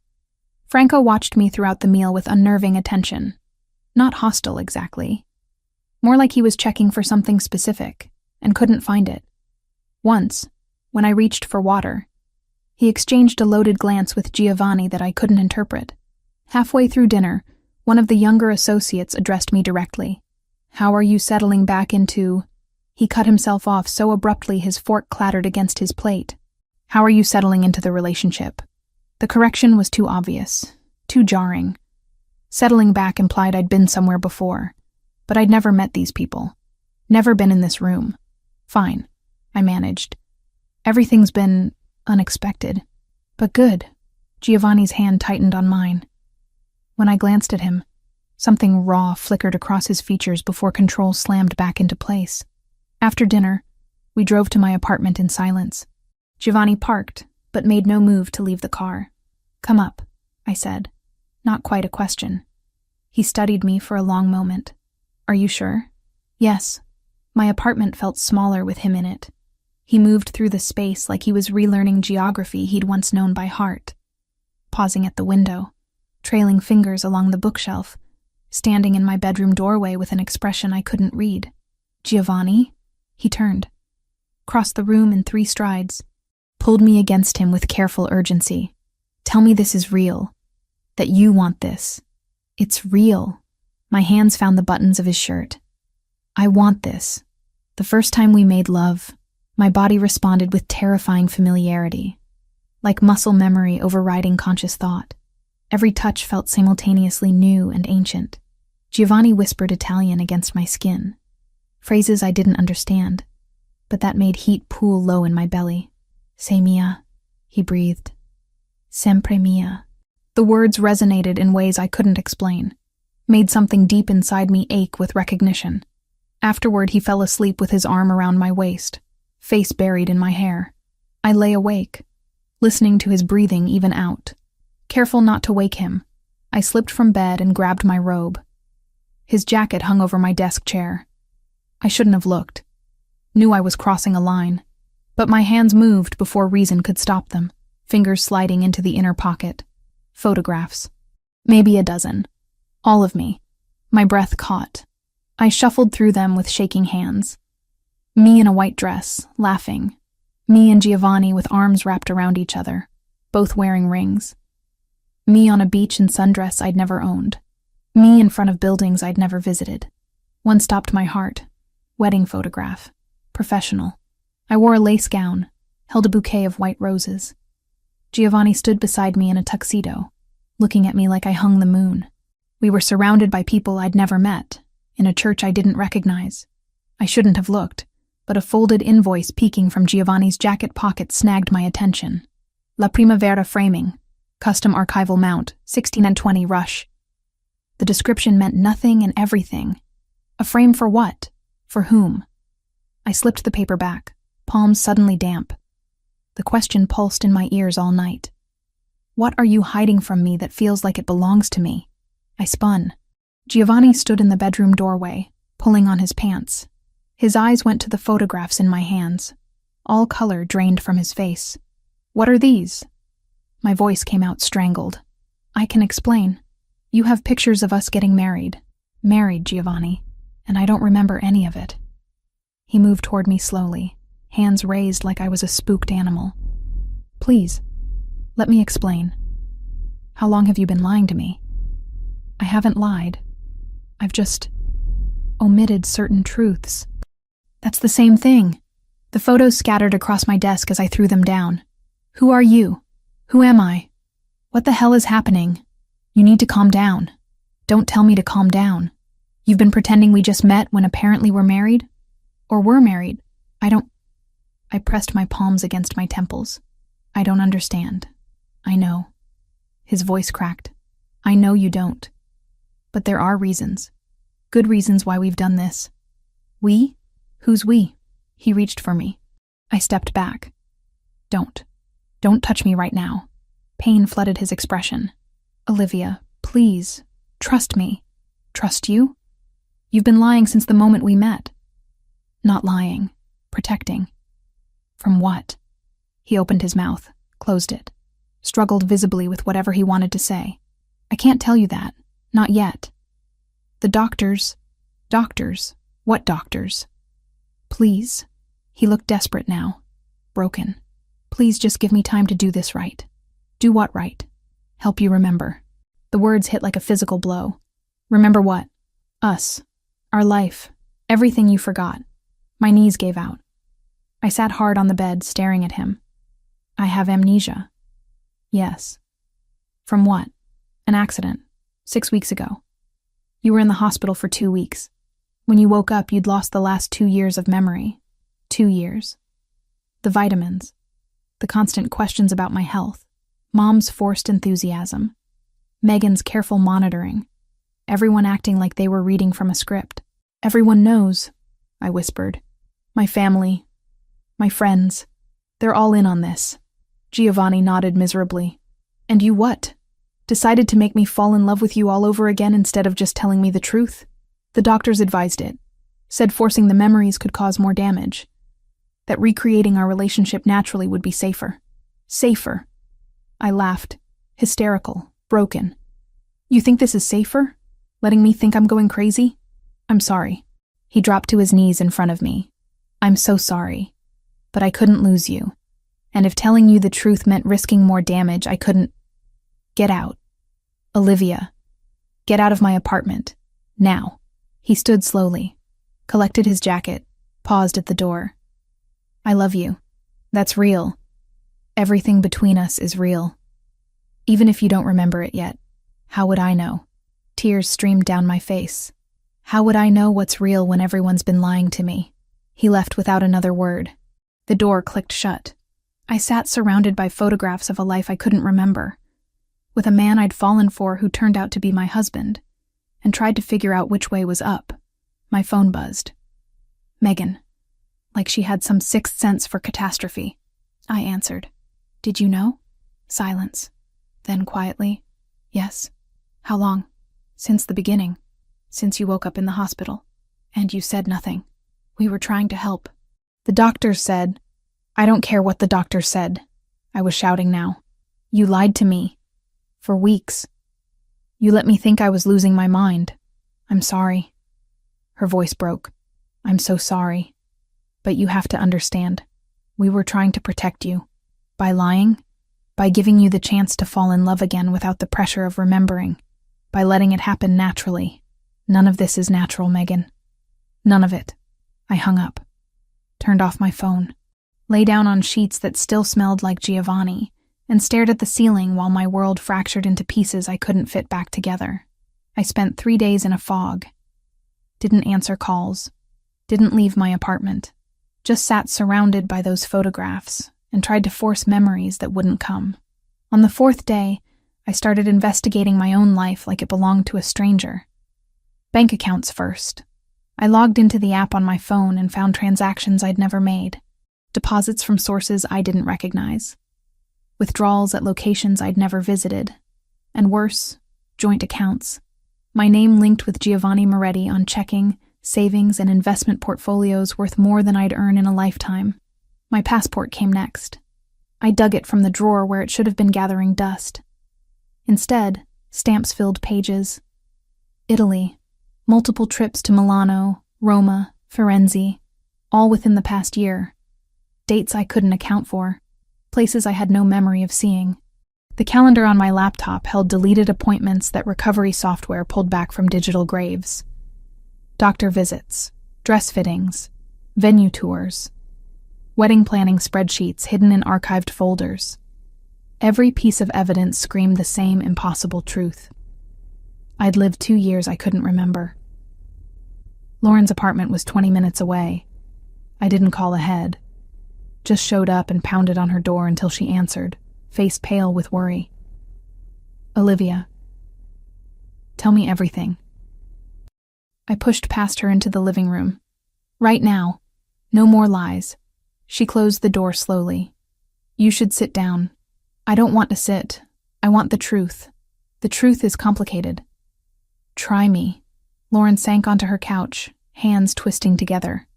Franco watched me throughout the meal with unnerving attention. Not hostile, exactly. More like he was checking for something specific, and couldn't find it. Once, when I reached for water, he exchanged a loaded glance with Giovanni that I couldn't interpret. Halfway through dinner, one of the younger associates addressed me directly. How are you settling back into... He cut himself off so abruptly his fork clattered against his plate. How are you settling into the relationship? The correction was too obvious, too jarring. Settling back implied I'd been somewhere before, but I'd never met these people. Never been in this room. Fine, I managed. Everything's been unexpected, but good. Giovanni's hand tightened on mine. When I glanced at him, something raw flickered across his features before control slammed back into place. After dinner, we drove to my apartment in silence. Giovanni parked, but made no move to leave the car. Come up, I said. Not quite a question. He studied me for a long moment. Are you sure? Yes. My apartment felt smaller with him in it. He moved through the space like he was relearning geography he'd once known by heart. Pausing at the window, trailing fingers along the bookshelf, standing in my bedroom doorway with an expression I couldn't read. Giovanni? He turned, crossed the room in 3 strides, pulled me against him with careful urgency. Tell me this is real. That you want this. It's real. My hands found the buttons of his shirt. I want this. The first time we made love, my body responded with terrifying familiarity, like muscle memory overriding conscious thought. Every touch felt simultaneously new and ancient. Giovanni whispered Italian against my skin, phrases I didn't understand, but that made heat pool low in my belly. Sei mia, he breathed. Sempre mia. The words resonated in ways I couldn't explain, made something deep inside me ache with recognition. Afterward, he fell asleep with his arm around my waist, face buried in my hair. I lay awake, listening to his breathing even out. Careful not to wake him, I slipped from bed and grabbed my robe. His jacket hung over my desk chair. I shouldn't have looked. Knew I was crossing a line. But my hands moved before reason could stop them, fingers sliding into the inner pocket. Photographs. Maybe a dozen. All of me. My breath caught. I shuffled through them with shaking hands. Me in a white dress, laughing. Me and Giovanni with arms wrapped around each other, both wearing rings. Me on a beach in sundress I'd never owned. Me in front of buildings I'd never visited. One stopped my heart. Wedding photograph. Professional. I wore a lace gown, held a bouquet of white roses. Giovanni stood beside me in a tuxedo, looking at me like I hung the moon. We were surrounded by people I'd never met, in a church I didn't recognize. I shouldn't have looked, but a folded invoice peeking from Giovanni's jacket pocket snagged my attention. La Primavera framing, custom archival mount, 16 and 20 rush. The description meant nothing and everything. A frame for what? For whom? I slipped the paper back, palms suddenly damp. The question pulsed in my ears all night. What are you hiding from me that feels like it belongs to me? I spun. Giovanni stood in the bedroom doorway, pulling on his pants. His eyes went to the photographs in my hands. All color drained from his face. What are these? My voice came out strangled. I can explain. You have pictures of us getting married. Married, Giovanni, and I don't remember any of it. He moved toward me slowly, hands raised like I was a spooked animal. Please, let me explain. How long have you been lying to me? I haven't lied. I've just omitted certain truths. That's the same thing. The photos scattered across my desk as I threw them down. Who are you? Who am I? What the hell is happening? You need to calm down. Don't tell me to calm down. You've been pretending we just met when apparently we're married? Or were married? I pressed my palms against my temples. I don't understand. I know. His voice cracked. I know you don't. But there are reasons. Good reasons why we've done this. We? Who's we? He reached for me. I stepped back. Don't touch me right now. Pain flooded his expression. Olivia, please, trust me. Trust you? You've been lying since the moment we met. Not lying, protecting. From what? He opened his mouth, closed it, struggled visibly with whatever he wanted to say. I can't tell you that, not yet. The doctors. Doctors? What doctors? Please. He looked desperate now, broken. Please just give me time to do this right. Do what right? Help you remember. The words hit like a physical blow. Remember what? Us. Our life. Everything you forgot. My knees gave out. I sat hard on the bed, staring at him. I have amnesia. Yes. From what? An accident. 6 weeks ago. You were in the hospital for 2 weeks. When you woke up, you'd lost the last 2 years of memory. 2 years. The vitamins. The constant questions about my health. Mom's forced enthusiasm. Megan's careful monitoring. Everyone acting like they were reading from a script. Everyone knows, I whispered. My family. My friends. They're all in on this. Giovanni nodded miserably. And you what? Decided to make me fall in love with you all over again instead of just telling me the truth? The doctors advised it. Said forcing the memories could cause more damage. That recreating our relationship naturally would be safer. Safer. I laughed. Hysterical. Broken. You think this is safer? Letting me think I'm going crazy? I'm sorry. He dropped to his knees in front of me. I'm so sorry. But I couldn't lose you. And if telling you the truth meant risking more damage, I couldn't. Get out. Olivia. Get out of my apartment. Now. He stood slowly, collected his jacket, paused at the door. I love you. That's real. Everything between us is real. Even if you don't remember it yet, how would I know? Tears streamed down my face. How would I know what's real when everyone's been lying to me? He left without another word. The door clicked shut. I sat surrounded by photographs of a life I couldn't remember. with a man I'd fallen for who turned out to be my husband, and tried to figure out which way was up. My phone buzzed. Megan. Like she had some sixth sense for catastrophe. I answered. Did you know? Silence. Then quietly, yes. How long? Since the beginning. Since you woke up in the hospital. And you said nothing. We were trying to help. The doctors said. I don't care what the doctors said. I was shouting now. You lied to me. For weeks. You let me think I was losing my mind. I'm sorry. Her voice broke. I'm so sorry. But you have to understand. We were trying to protect you. By lying. By giving you the chance to fall in love again without the pressure of remembering. By letting it happen naturally. None of this is natural, Megan. None of it. I hung up. Turned off my phone. Lay down on sheets that still smelled like Giovanni, and stared at the ceiling while my world fractured into pieces I couldn't fit back together. I spent 3 days in a fog. Didn't answer calls. Didn't leave my apartment. Just sat surrounded by those photographs and tried to force memories that wouldn't come. On the 4th day, I started investigating my own life like it belonged to a stranger. Bank accounts first. I logged into the app on my phone and found transactions I'd never made. Deposits from sources I didn't recognize. Withdrawals at locations I'd never visited. And worse, joint accounts. My name linked with Giovanni Moretti on checking, savings, and investment portfolios worth more than I'd earn in a lifetime. My passport came next. I dug it from the drawer where it should have been gathering dust. Instead, stamps filled pages. Italy. Multiple trips to Milano, Roma, Firenze, all within the past year. Dates I couldn't account for. Places I had no memory of seeing. The calendar on my laptop held deleted appointments that recovery software pulled back from digital graves. Doctor visits, dress fittings, venue tours, wedding planning spreadsheets hidden in archived folders. Every piece of evidence screamed the same impossible truth. I'd lived 2 years I couldn't remember. Lauren's apartment was 20 minutes away. I didn't call ahead. Just showed up and pounded on her door until she answered, face pale with worry. Olivia. Tell me everything. I pushed past her into the living room. Right now. No more lies. She closed the door slowly. You should sit down. I don't want to sit. I want the truth. The truth is complicated. Try me. Lauren sank onto her couch, hands twisting together.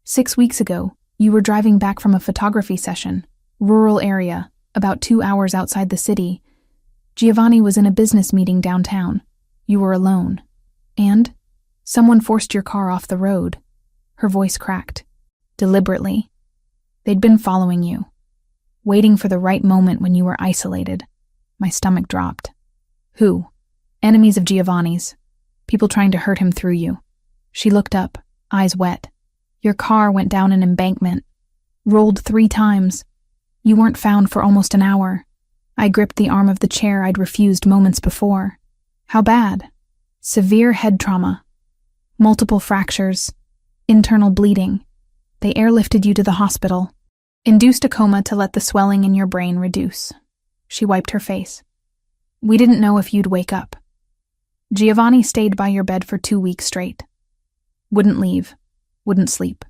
6 weeks ago, you were driving back from a photography session, rural area, about 2 hours outside the city. Giovanni was in a business meeting downtown. You were alone. And someone forced your car off the road. Her voice cracked. Deliberately. They'd been following you. Waiting for the right moment when you were isolated. My stomach dropped. Who? Enemies of Giovanni's. People trying to hurt him through you. She looked up, eyes wet. Your car went down an embankment. Rolled 3 times. You weren't found for almost an hour. I gripped the arm of the chair I'd refused moments before. How bad? Severe head trauma. Multiple fractures. Internal bleeding. They airlifted you to the hospital. Induced a coma to let the swelling in your brain reduce. She wiped her face. We didn't know if you'd wake up. Giovanni stayed by your bed for 2 weeks straight. Wouldn't leave. Wouldn't sleep.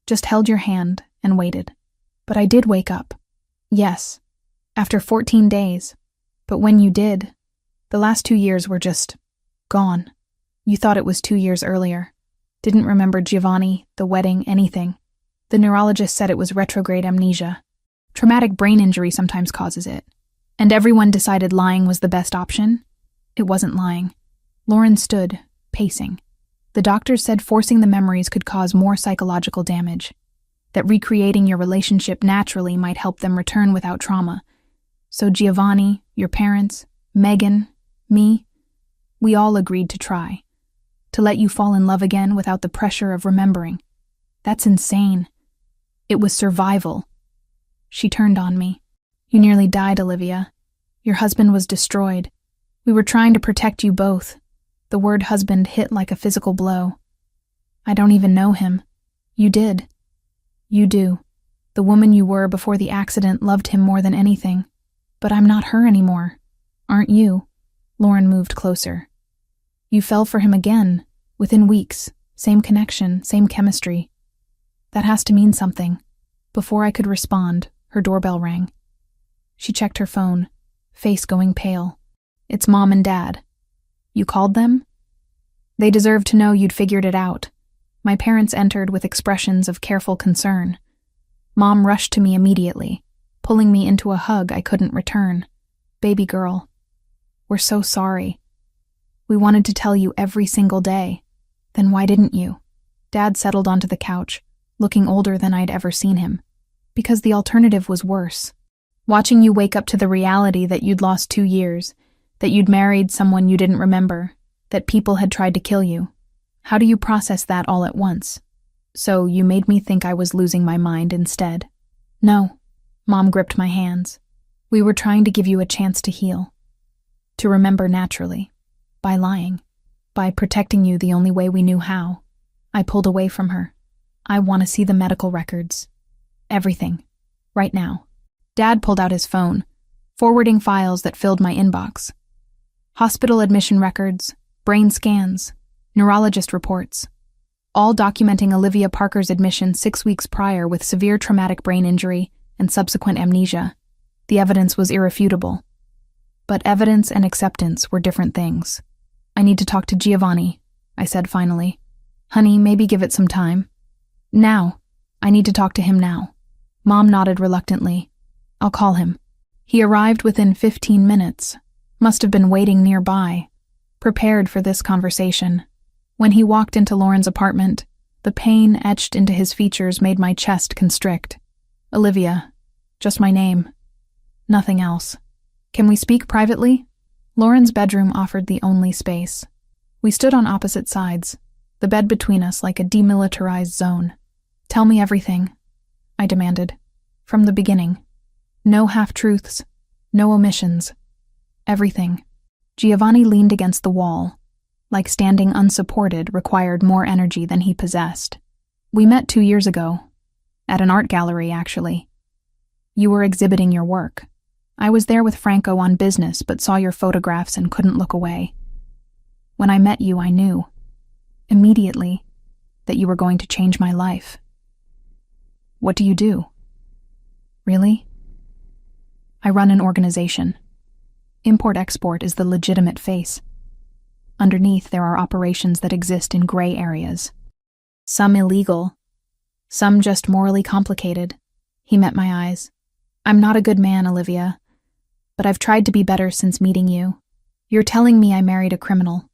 Just held your hand and waited. But I did wake up. Yes. After 14 days. But when you did, the last 2 years were just gone. You thought it was 2 years earlier. Didn't remember Giovanni, the wedding, anything. The neurologist said it was retrograde amnesia. Traumatic brain injury sometimes causes it. And everyone decided lying was the best option. It wasn't lying. Lauren stood, pacing. The doctors said forcing the memories could cause more psychological damage. That recreating your relationship naturally might help them return without trauma. So Giovanni, your parents, Megan, me, we all agreed to try. To let you fall in love again without the pressure of remembering. That's insane. It was survival. She turned on me. You nearly died, Olivia. Your husband was destroyed. We were trying to protect you both. The word husband hit like a physical blow. I don't even know him. You did. You do. The woman you were before the accident loved him more than anything. But I'm not her anymore. Aren't you? Lauren moved closer. You fell for him again, within weeks. Same connection, same chemistry. That has to mean something. Before I could respond, her doorbell rang. She checked her phone, face going pale. It's Mom and Dad. You called them? They deserved to know you'd figured it out. My parents entered with expressions of careful concern. Mom rushed to me immediately, pulling me into a hug I couldn't return. Baby girl, we're so sorry. We wanted to tell you every single day. Then why didn't you? Dad settled onto the couch, looking older than I'd ever seen him. Because the alternative was worse. Watching you wake up to the reality that you'd lost 2 years, that you'd married someone you didn't remember, that people had tried to kill you. How do you process that all at once? So you made me think I was losing my mind instead. No. Mom gripped my hands. We were trying to give you a chance to heal. To remember naturally. By lying. By protecting you the only way we knew how. I pulled away from her. I want to see the medical records. Everything. Right now. Dad pulled out his phone, forwarding files that filled my inbox. Hospital admission records, brain scans, neurologist reports, all documenting Olivia Parker's admission 6 weeks prior with severe traumatic brain injury and subsequent amnesia. The evidence was irrefutable. But evidence and acceptance were different things. I need to talk to Giovanni, I said finally. Honey, maybe give it some time. Now. I need to talk to him now. Mom nodded reluctantly. I'll call him. He arrived within 15 minutes. Must have been waiting nearby, prepared for this conversation. When he walked into Lauren's apartment, the pain etched into his features made my chest constrict. Olivia. Just my name. Nothing else. Can we speak privately? Lauren's bedroom offered the only space. We stood on opposite sides, the bed between us like a demilitarized zone. Tell me everything, I demanded. From the beginning. No half-truths, no omissions. Everything. Giovanni leaned against the wall. Like standing unsupported required more energy than he possessed. We met 2 years ago. At an art gallery, actually. You were exhibiting your work. I was there with Franco on business but saw your photographs and couldn't look away. When I met you, I knew. Immediately. That you were going to change my life. What do you do? Really? I run an organization. Import-export is the legitimate face. Underneath, there are operations that exist in gray areas. Some illegal. Some just morally complicated. He met my eyes. I'm not a good man, Olivia. But I've tried to be better since meeting you. You're telling me I married a criminal.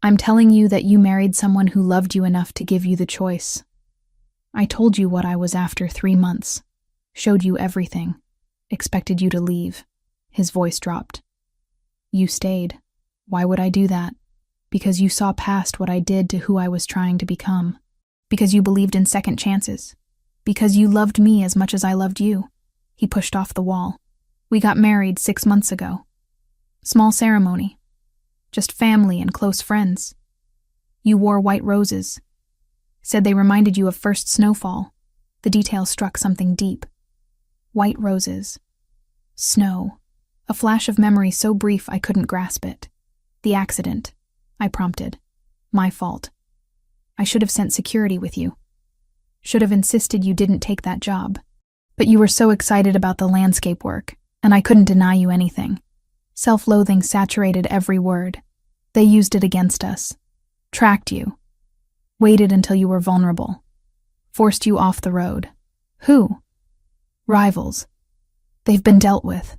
I'm telling you that you married someone who loved you enough to give you the choice. I told you what I was after 3 months. Showed you everything. Expected you to leave. His voice dropped. You stayed. Why would I do that? Because you saw past what I did to who I was trying to become. Because you believed in second chances. Because you loved me as much as I loved you. He pushed off the wall. We got married 6 months ago. Small ceremony. Just family and close friends. You wore white roses. Said they reminded you of first snowfall. The detail struck something deep. White roses. Snow. A flash of memory so brief I couldn't grasp it. The accident. I prompted. My fault. I should have sent security with you. Should have insisted you didn't take that job. But you were so excited about the landscape work, and I couldn't deny you anything. Self-loathing saturated every word. They used it against us. Tracked you. Waited until you were vulnerable. Forced you off the road. Who? Rivals. They've been dealt with.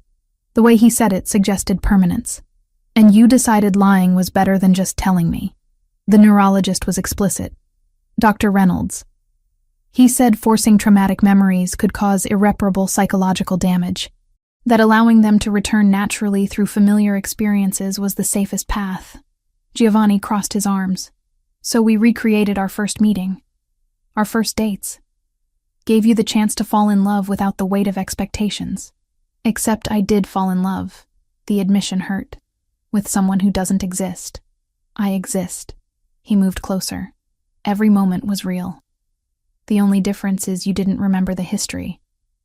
The way he said it suggested permanence. And you decided lying was better than just telling me. The neurologist was explicit. Dr. Reynolds. He said forcing traumatic memories could cause irreparable psychological damage. That allowing them to return naturally through familiar experiences was the safest path. Giovanni crossed his arms. So we recreated our first meeting. Our first dates. Gave you the chance to fall in love without the weight of expectations. Except I did fall in love. The admission hurt. With someone who doesn't exist. I exist. He moved closer. Every moment was real. The only difference is you didn't remember the history.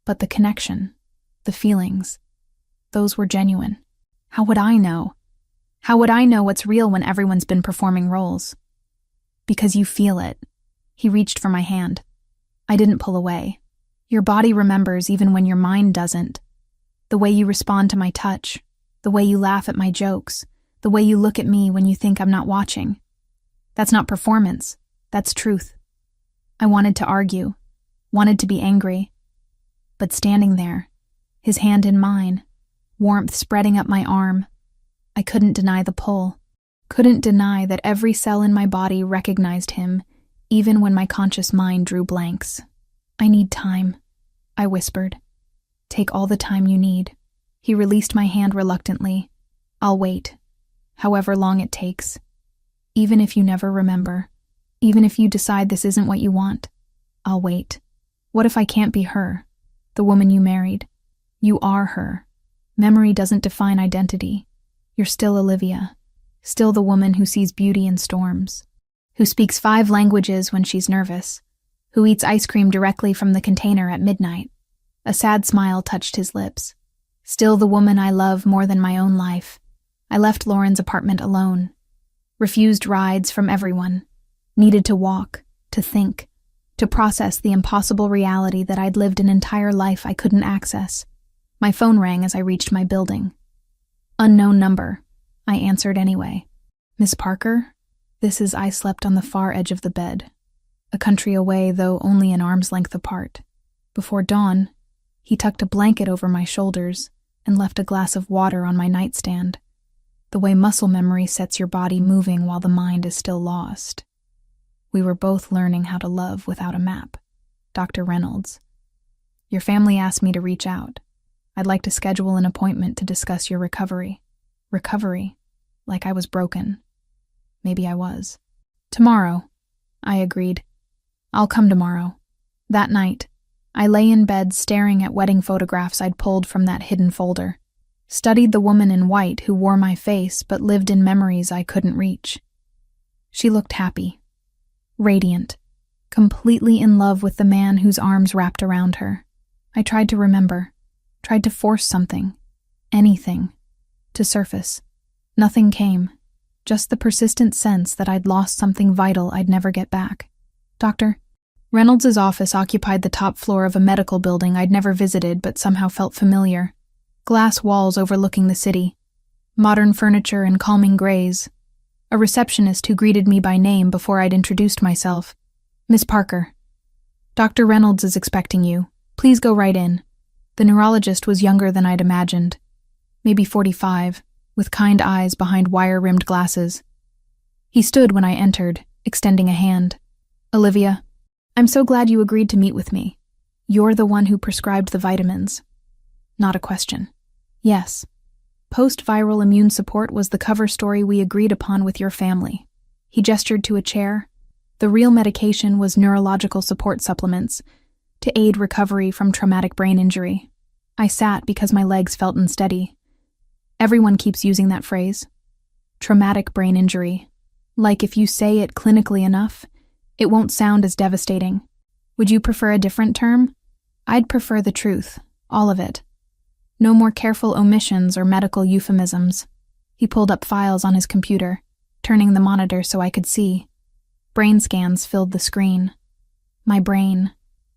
But the connection. The feelings. Those were genuine. How would I know? How would I know what's real when everyone's been performing roles? Because you feel it. He reached for my hand. I didn't pull away. Your body remembers even when your mind doesn't. The way you respond to my touch, the way you laugh at my jokes, the way you look at me when you think I'm not watching. That's not performance. That's truth. I wanted to argue, wanted to be angry. But standing there, his hand in mine, warmth spreading up my arm, I couldn't deny the pull. Couldn't deny that every cell in my body recognized him, even when my conscious mind drew blanks. I need time, I whispered. Take all the time you need. He released my hand reluctantly. I'll wait, however long it takes. Even if you never remember, even if you decide this isn't what you want, I'll wait. What if I can't be her, the woman you married? You are her. Memory doesn't define identity. You're still Olivia, still the woman who sees beauty in storms, who speaks 5 languages when she's nervous, who eats ice cream directly from the container at midnight. A sad smile touched his lips. Still the woman I love more than my own life. I left Lauren's apartment alone, refused rides from everyone, needed to walk, to think, to process the impossible reality that I'd lived an entire life I couldn't access. My phone rang as I reached my building. Unknown number. I answered anyway. Miss Parker? I slept on the far edge of the bed, a country away, though only an arm's length apart. Before dawn, he tucked a blanket over my shoulders and left a glass of water on my nightstand, the way muscle memory sets your body moving while the mind is still lost. We were both learning how to love without a map. Dr. Reynolds. Your family asked me to reach out. I'd like to schedule an appointment to discuss your recovery. Recovery? Like I was broken. Maybe I was. Tomorrow, I agreed. I'll come tomorrow. That night, I lay in bed staring at wedding photographs I'd pulled from that hidden folder. Studied the woman in white who wore my face but lived in memories I couldn't reach. She looked happy, radiant, completely in love with the man whose arms wrapped around her. I tried to remember, tried to force something, anything, to surface. Nothing came, just the persistent sense that I'd lost something vital I'd never get back. Dr. Reynolds' office occupied the top floor of a medical building I'd never visited but somehow felt familiar. Glass walls overlooking the city, modern furniture and calming grays. A receptionist who greeted me by name before I'd introduced myself. Miss Parker. Dr. Reynolds is expecting you. Please go right in. The neurologist was younger than I'd imagined. Maybe 45, with kind eyes behind wire-rimmed glasses. He stood when I entered, extending a hand. Olivia, I'm so glad you agreed to meet with me. You're the one who prescribed the vitamins. Not a question. Yes. Post-viral immune support was the cover story we agreed upon with your family. He gestured to a chair. The real medication was neurological support supplements to aid recovery from traumatic brain injury. I sat because my legs felt unsteady. Everyone keeps using that phrase. Traumatic brain injury. Like if you say it clinically enough, it won't sound as devastating. Would you prefer a different term? I'd prefer the truth, all of it. No more careful omissions or medical euphemisms. He pulled up files on his computer, turning the monitor so I could see. Brain scans filled the screen. My brain.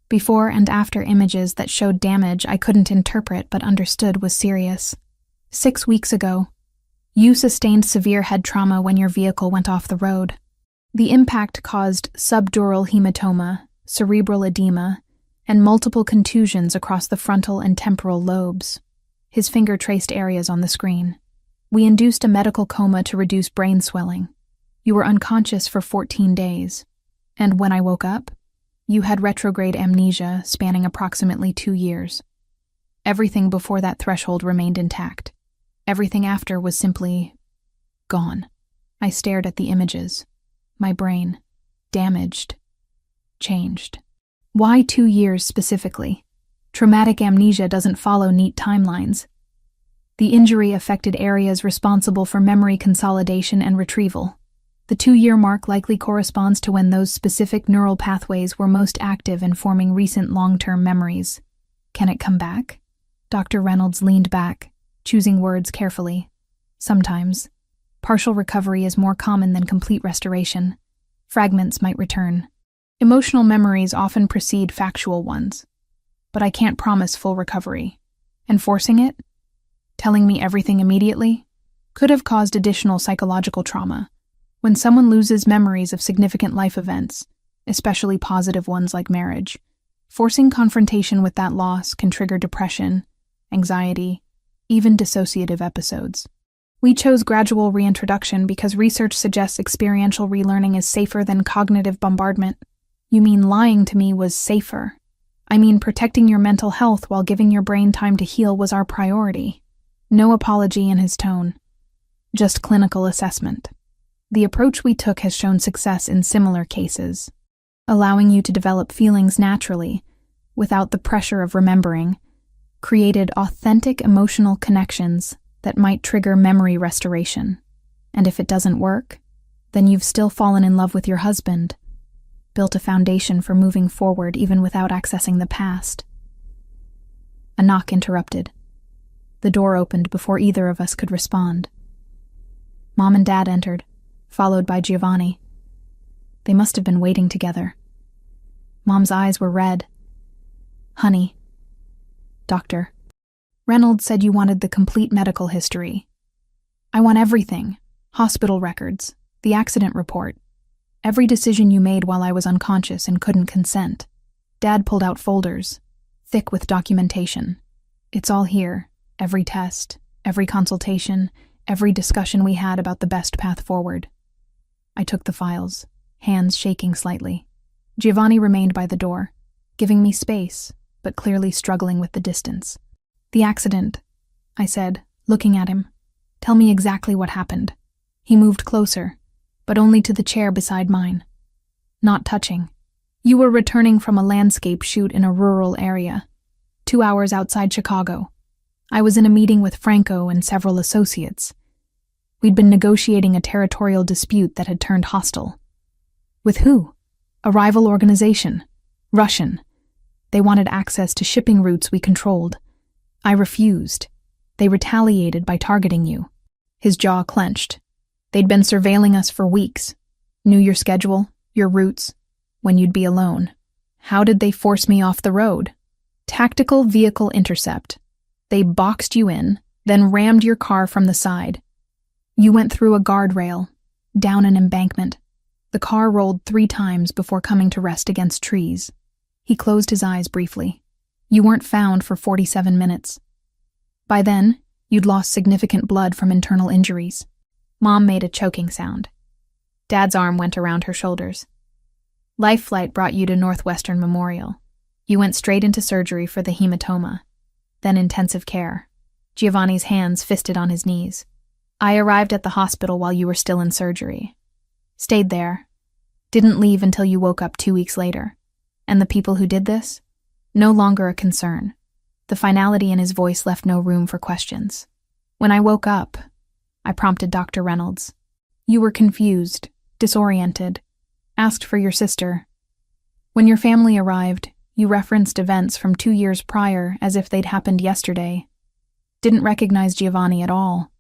Before and after images that showed damage I couldn't interpret but understood was serious. 6 weeks ago, you sustained severe head trauma when your vehicle went off the road. The impact caused subdural hematoma, cerebral edema, and multiple contusions across the frontal and temporal lobes. His finger traced areas on the screen. We induced a medical coma to reduce brain swelling. You were unconscious for 14 days. And when I woke up, you had retrograde amnesia spanning approximately 2 years. Everything before that threshold remained intact. Everything after was simply gone. I stared at the images. My brain, damaged, changed. Why 2 years specifically? Traumatic amnesia doesn't follow neat timelines. The injury affected areas responsible for memory consolidation and retrieval. The 2-year mark likely corresponds to when those specific neural pathways were most active in forming recent long-term memories. Can it come back? Dr. Reynolds leaned back, choosing words carefully. Sometimes, partial recovery is more common than complete restoration. Fragments might return. Emotional memories often precede factual ones. But I can't promise full recovery. Enforcing it, telling me everything immediately, could have caused additional psychological trauma. When someone loses memories of significant life events, especially positive ones like marriage, forcing confrontation with that loss can trigger depression, anxiety, even dissociative episodes. We chose gradual reintroduction because research suggests experiential relearning is safer than cognitive bombardment. You mean lying to me was safer? I mean protecting your mental health while giving your brain time to heal was our priority. No apology in his tone. Just clinical assessment. The approach we took has shown success in similar cases, allowing you to develop feelings naturally, without the pressure of remembering, created authentic emotional connections that might trigger memory restoration. And if it doesn't work, then you've still fallen in love with your husband, built a foundation for moving forward even without accessing the past. A knock interrupted. The door opened before either of us could respond. Mom and Dad entered, followed by Giovanni. They must have been waiting together. Mom's eyes were red. "Honey." "Doctor, Reynolds said you wanted the complete medical history." "I want everything. Hospital records, the accident report, every decision you made while I was unconscious and couldn't consent." Dad pulled out folders, thick with documentation. "It's all here, every test, every consultation, every discussion we had about the best path forward." I took the files, hands shaking slightly. Giovanni remained by the door, giving me space, but clearly struggling with the distance. "The accident," I said, looking at him. "Tell me exactly what happened." He moved closer, but only to the chair beside mine. Not touching. "You were returning from a landscape shoot in a rural area, 2 hours outside Chicago. I was in a meeting with Franco and several associates. We'd been negotiating a territorial dispute that had turned hostile." "With who?" "A rival organization. Russian. They wanted access to shipping routes we controlled. I refused. They retaliated by targeting you." His jaw clenched. "They'd been surveilling us for weeks. Knew your schedule, your routes, when you'd be alone. How did they force me off the road?" "Tactical vehicle intercept. They boxed you in, then rammed your car from the side. You went through a guardrail, down an embankment. The car rolled 3 times before coming to rest against trees." He closed his eyes briefly. "You weren't found for 47 minutes. By then, you'd lost significant blood from internal injuries." Mom made a choking sound. Dad's arm went around her shoulders. "Life flight brought you to Northwestern Memorial. You went straight into surgery for the hematoma, then intensive care." Giovanni's hands fisted on his knees. "I arrived at the hospital while you were still in surgery. Stayed there. Didn't leave until you woke up 2 weeks later. And the people who did this? No longer a concern." The finality in his voice left no room for questions. "When I woke up," I prompted Dr. Reynolds. "You were confused, disoriented, asked for your sister. When your family arrived, you referenced events from 2 years prior as if they'd happened yesterday. Didn't recognize Giovanni at all.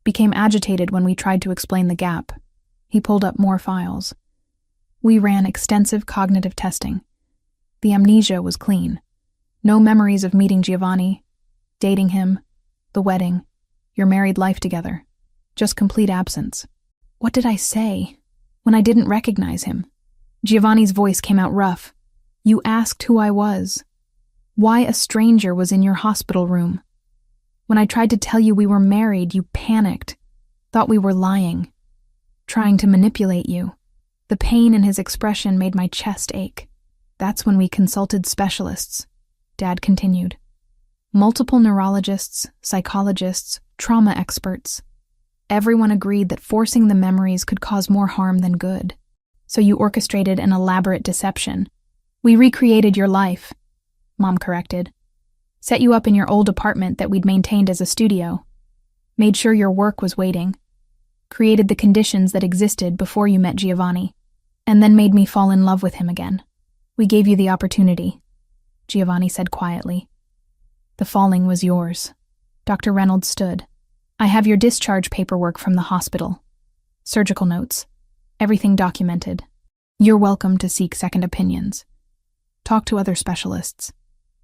Became agitated when we tried to explain the gap." He pulled up more files. "We ran extensive cognitive testing. The amnesia was clean. No memories of meeting Giovanni, dating him, the wedding, your married life together. Just complete absence." "What did I say when I didn't recognize him?" Giovanni's voice came out rough. "You asked who I was. Why a stranger was in your hospital room. When I tried to tell you we were married, you panicked, thought we were lying, trying to manipulate you." The pain in his expression made my chest ache. "That's when we consulted specialists," Dad continued. "Multiple neurologists, psychologists, trauma experts. Everyone agreed that forcing the memories could cause more harm than good. So you orchestrated an elaborate deception. We recreated your life," Mom corrected. "Set you up in your old apartment that we'd maintained as a studio. Made sure your work was waiting. Created the conditions that existed before you met Giovanni. And then made me fall in love with him again. We gave you the opportunity," Giovanni said quietly. "The falling was yours." Dr. Reynolds stood, I have your discharge paperwork from the hospital. Surgical notes. Everything documented. You're welcome to seek second opinions. Talk to other specialists.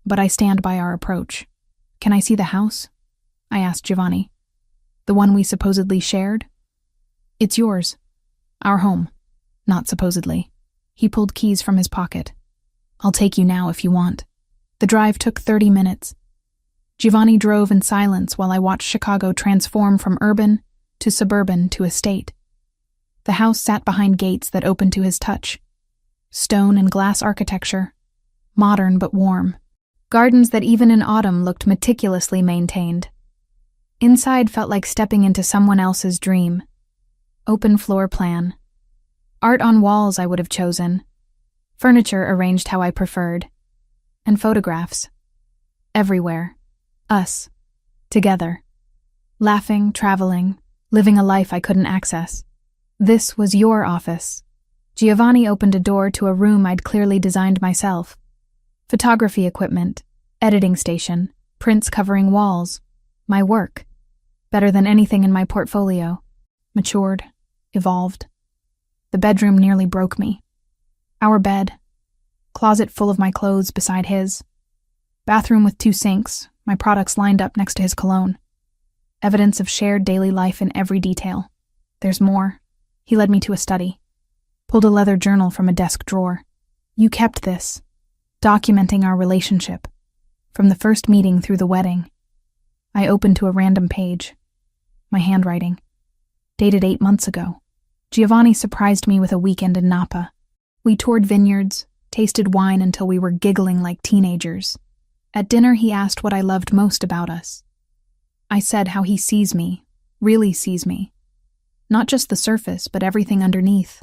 But I stand by our approach. Can I see the house? I asked Giovanni. The one we supposedly shared? It's yours. Our home. Not supposedly. He pulled keys from his pocket. I'll take you now if you want. The drive took 30 minutes. Giovanni drove in silence while I watched Chicago transform from urban to suburban to estate. The house sat behind gates that opened to his touch. Stone and glass architecture. Modern but warm. Gardens that even in autumn looked meticulously maintained. Inside felt like stepping into someone else's dream. Open floor plan. Art on walls I would have chosen. Furniture arranged how I preferred. And photographs. Everywhere. Us. Together. Laughing, traveling, living a life I couldn't access. This was your office. Giovanni opened a door to a room I'd clearly designed myself. Photography equipment, editing station, prints covering walls. My work. Better than anything in my portfolio. Matured. Evolved. The bedroom nearly broke me. Our bed. Closet full of my clothes beside his. Bathroom with 2 sinks, my products lined up next to his cologne. Evidence of shared daily life in every detail. There's more. He led me to a study. Pulled a leather journal from a desk drawer. You kept this. Documenting our relationship. From the first meeting through the wedding. I opened to a random page. My handwriting. Dated 8 months ago. Giovanni surprised me with a weekend in Napa. We toured vineyards, tasted wine until we were giggling like teenagers. At dinner, he asked what I loved most about us. I said how he sees me, really sees me. Not just the surface, but everything underneath.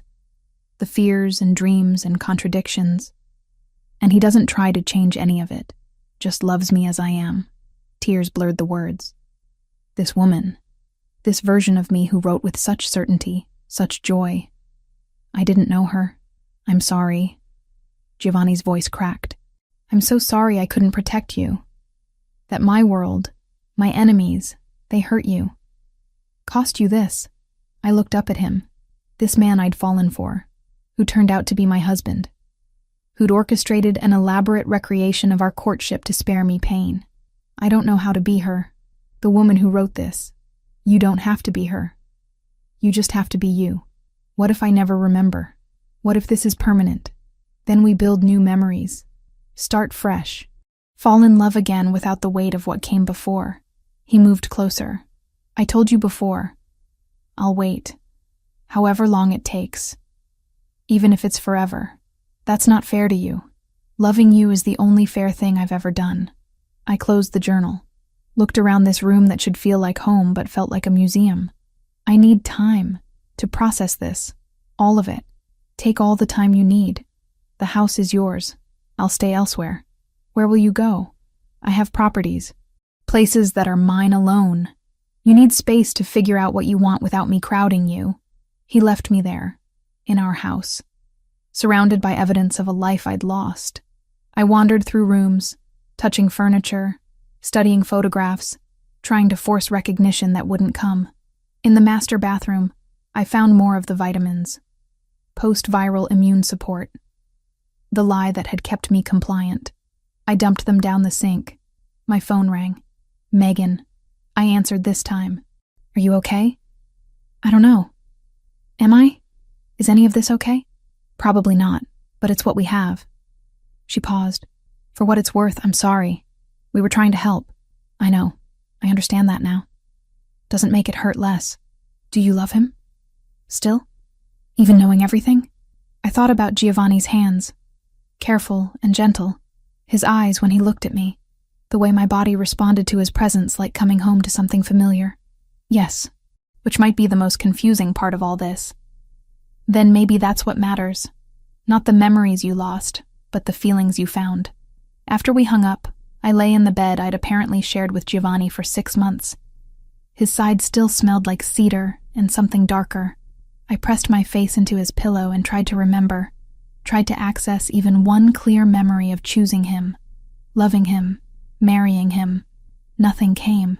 The fears and dreams and contradictions. And he doesn't try to change any of it, just loves me as I am. Tears blurred the words. This woman, this version of me who wrote with such certainty, such joy. I didn't know her. I'm sorry. Giovanni's voice cracked. I'm so sorry I couldn't protect you. That my world, my enemies, they hurt you. Cost you this. I looked up at him, this man I'd fallen for, who turned out to be my husband, who'd orchestrated an elaborate recreation of our courtship to spare me pain. I don't know how to be her, the woman who wrote this. You don't have to be her. You just have to be you. What if I never remember? What if this is permanent? Then we build new memories. Start fresh. Fall in love again without the weight of what came before. He moved closer. I told you before. I'll wait. However long it takes. Even if it's forever. That's not fair to you. Loving you is the only fair thing I've ever done. I closed the journal. Looked around this room that should feel like home but felt like a museum. I need time to process this. All of it. Take all the time you need. The house is yours. I'll stay elsewhere. Where will you go? I have properties. Places that are mine alone. You need space to figure out what you want without me crowding you. He left me there, in our house, surrounded by evidence of a life I'd lost. I wandered through rooms, touching furniture, studying photographs, trying to force recognition that wouldn't come. In the master bathroom, I found more of the vitamins. Post-viral immune support. The lie that had kept me compliant. I dumped them down the sink. My phone rang. Megan. I answered this time. Are you okay? I don't know. Am I? Is any of this okay? Probably not, but it's what we have. She paused. For what it's worth, I'm sorry. We were trying to help. I know. I understand that now. Doesn't make it hurt less. Do you love him? Still? Even knowing everything? I thought about Giovanni's hands. Careful and gentle. His eyes when he looked at me. The way my body responded to his presence like coming home to something familiar. Yes, which might be the most confusing part of all this. Then maybe that's what matters. Not the memories you lost, but the feelings you found. After we hung up, I lay in the bed I'd apparently shared with Giovanni for 6 months. His side still smelled like cedar and something darker. I pressed my face into his pillow and tried to remember, tried to access even one clear memory of choosing him, loving him, marrying him. Nothing came.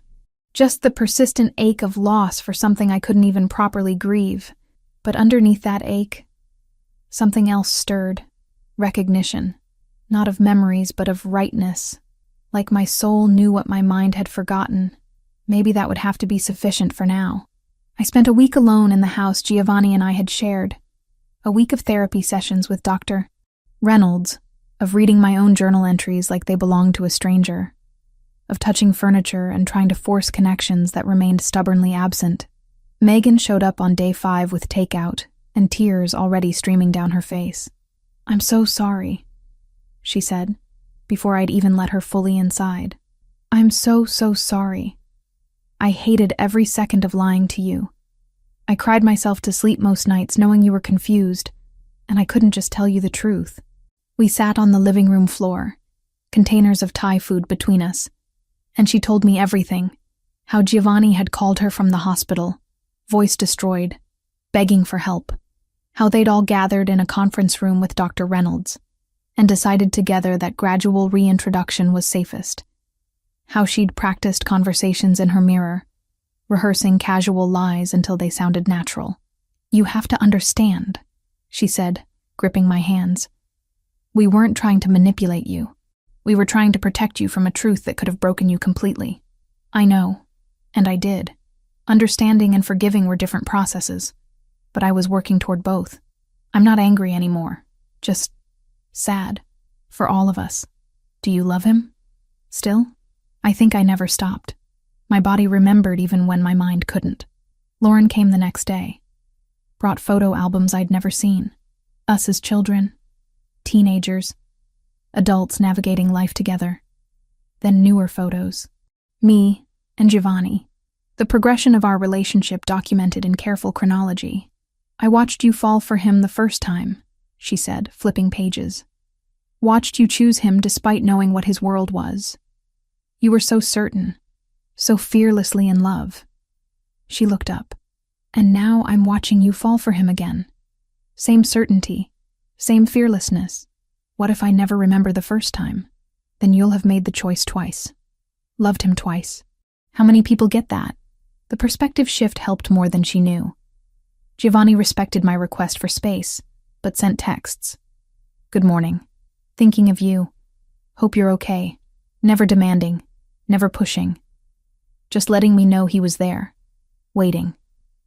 Just the persistent ache of loss for something I couldn't even properly grieve. But underneath that ache, something else stirred. Recognition. Not of memories, but of rightness. Like my soul knew what my mind had forgotten. Maybe that would have to be sufficient for now. I spent a week alone in the house Giovanni and I had shared. A week of therapy sessions with Dr. Reynolds, of reading my own journal entries like they belonged to a stranger, of touching furniture and trying to force connections that remained stubbornly absent. Megan showed up on day 5 with takeout, and tears already streaming down her face. "I'm so sorry," she said, before I'd even let her fully inside. "I'm so sorry. I hated every second of lying to you. I cried myself to sleep most nights knowing you were confused, and I couldn't just tell you the truth." We sat on the living room floor, containers of Thai food between us, and she told me everything. How Giovanni had called her from the hospital, voice destroyed, begging for help. How they'd all gathered in a conference room with Dr. Reynolds, and decided together that gradual reintroduction was safest. How she'd practiced conversations in her mirror, rehearsing casual lies until they sounded natural. "You have to understand," she said, gripping my hands. "We weren't trying to manipulate you. We were trying to protect you from a truth that could have broken you completely. I know, and I did. Understanding and forgiving were different processes, but I was working toward both. I'm not angry anymore, just sad, for all of us. Do you love him? Still? I think I never stopped. My body remembered even when my mind couldn't." Lauren came the next day, brought photo albums I'd never seen. Us as children, teenagers, adults navigating life together. Then newer photos. Me and Giovanni. The progression of our relationship documented in careful chronology. "I watched you fall for him the first time," she said, flipping pages. "Watched you choose him despite knowing what his world was. You were so certain, so fearlessly in love." She looked up. "And now I'm watching you fall for him again. Same certainty, same fearlessness. What if I never remember the first time? Then you'll have made the choice twice. Loved him twice. How many people get that?" The perspective shift helped more than she knew. Giovanni respected my request for space, but sent texts. "Good morning. Thinking of you. Hope you're okay. Never demanding, never pushing. Just letting me know he was there. Waiting."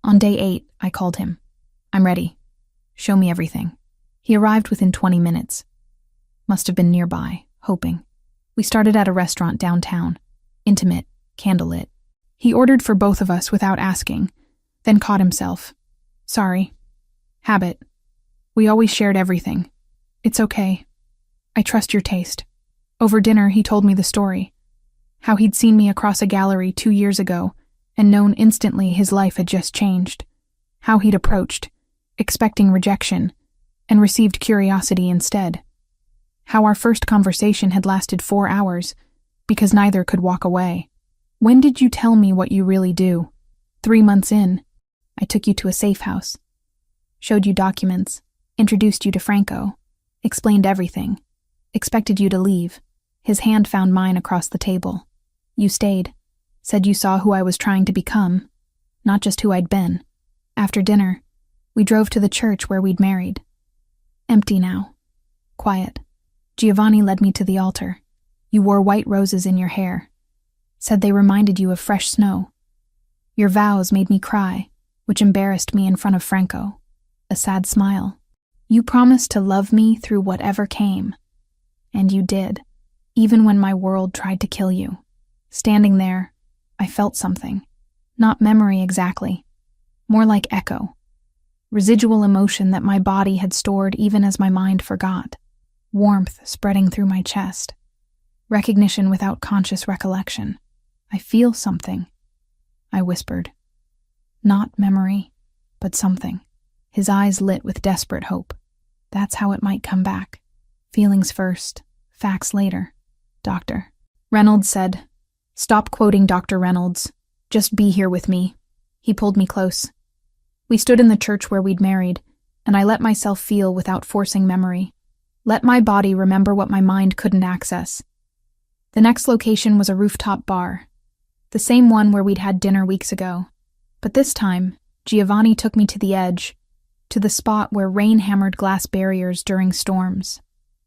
On day 8, I called him. "I'm ready. Show me everything." He arrived within 20 minutes. Must have been nearby, hoping. We started at a restaurant downtown. Intimate, candlelit. He ordered for both of us without asking, then caught himself. "Sorry. Habit. We always shared everything. It's okay. I trust your taste." Over dinner, he told me the story. How he'd seen me across a gallery 2 years ago and known instantly his life had just changed. How he'd approached, expecting rejection, and received curiosity instead. How our first conversation had lasted 4 hours because neither could walk away. "When did you tell me what you really do?" 3 months in. I took you to a safe house. Showed you documents, introduced you to Franco, explained everything, expected you to leave. His hand found mine across the table. You stayed, said you saw who I was trying to become, not just who I'd been. After dinner, we drove to the church where we'd married. Empty now. Quiet. Giovanni led me to the altar. You wore white roses in your hair. Said they reminded you of fresh snow. Your vows made me cry, which embarrassed me in front of Franco. A sad smile. You promised to love me through whatever came. And you did, even when my world tried to kill you. Standing there, I felt something. Not memory exactly. More like echo. Residual emotion that my body had stored even as my mind forgot. Warmth spreading through my chest. Recognition without conscious recollection. I feel something, I whispered. Not memory, but something. His eyes lit with desperate hope. That's how it might come back. Feelings first, facts later. Doctor. Reynolds said, "Stop quoting Dr. Reynolds. Just be here with me." He pulled me close. We stood in the church where we'd married, and I let myself feel without forcing memory. Let my body remember what my mind couldn't access. The next location was a rooftop bar. The same one where we'd had dinner weeks ago. But this time, Giovanni took me to the edge, to the spot where rain hammered glass barriers during storms.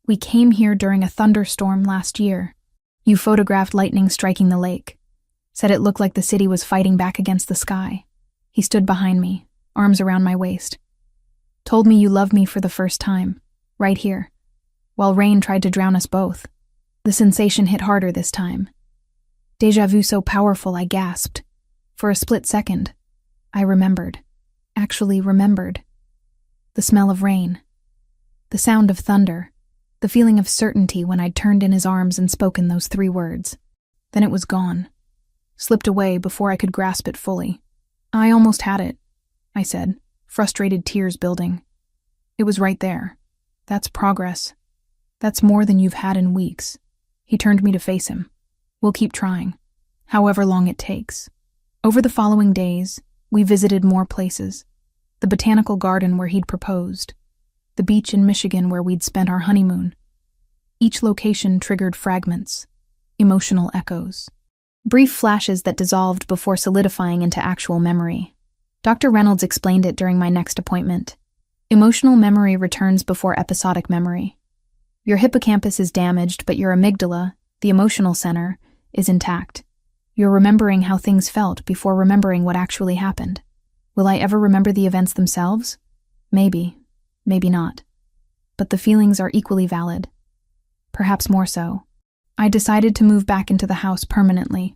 We came here during a thunderstorm last year. You photographed lightning striking the lake. Said it looked like the city was fighting back against the sky. He stood behind me, arms around my waist. Told me you loved me for the first time, right here, while rain tried to drown us both. The sensation hit harder this time. Déjà vu so powerful I gasped. For a split second, I remembered. Actually remembered. The smell of rain. The sound of thunder. The feeling of certainty when I'd turned in his arms and spoken those 3 words. Then it was gone. Slipped away before I could grasp it fully. I almost had it, I said, frustrated tears building. It was right there. That's progress. That's more than you've had in weeks. He turned me to face him. We'll keep trying, however long it takes. Over the following days, we visited more places. The botanical garden where he'd proposed. The beach in Michigan where we'd spent our honeymoon. Each location triggered fragments, emotional echoes. Brief flashes that dissolved before solidifying into actual memory. Dr. Reynolds explained it during my next appointment. Emotional memory returns before episodic memory. Your hippocampus is damaged, but your amygdala, the emotional center, is intact. You're remembering how things felt before remembering what actually happened. Will I ever remember the events themselves? Maybe, maybe not. But the feelings are equally valid. Perhaps more so. I decided to move back into the house permanently.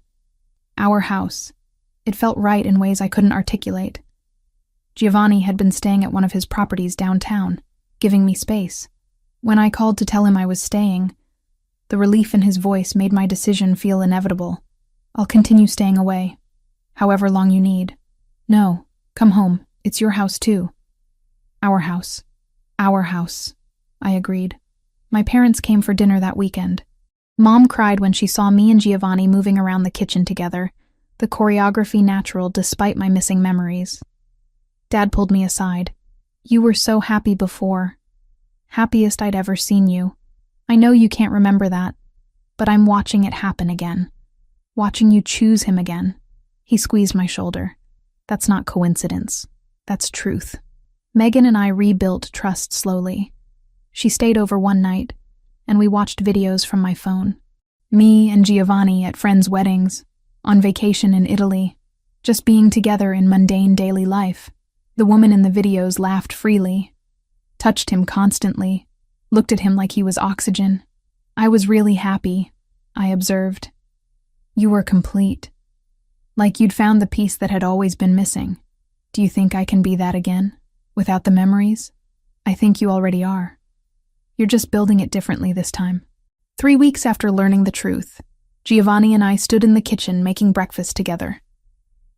Our house. It felt right in ways I couldn't articulate. Giovanni had been staying at one of his properties downtown, giving me space. When I called to tell him I was staying, the relief in his voice made my decision feel inevitable. I'll continue staying away, however long you need. No, come home. It's your house too. Our house. Our house, I agreed. My parents came for dinner that weekend. Mom cried when she saw me and Giovanni moving around the kitchen together, the choreography natural despite my missing memories. Dad pulled me aside. You were so happy before. Happiest I'd ever seen you. I know you can't remember that, but I'm watching it happen again. Watching you choose him again. He squeezed my shoulder. That's not coincidence. That's truth. Megan and I rebuilt trust slowly. She stayed over one night, and we watched videos from my phone. Me and Giovanni at friends' weddings, on vacation in Italy, just being together in mundane daily life. The woman in the videos laughed freely, touched him constantly, looked at him like he was oxygen. I was really happy, I observed. You were complete. Like you'd found the piece that had always been missing. Do you think I can be that again? Without the memories? I think you already are. You're just building it differently this time. 3 weeks after learning the truth, Giovanni and I stood in the kitchen making breakfast together.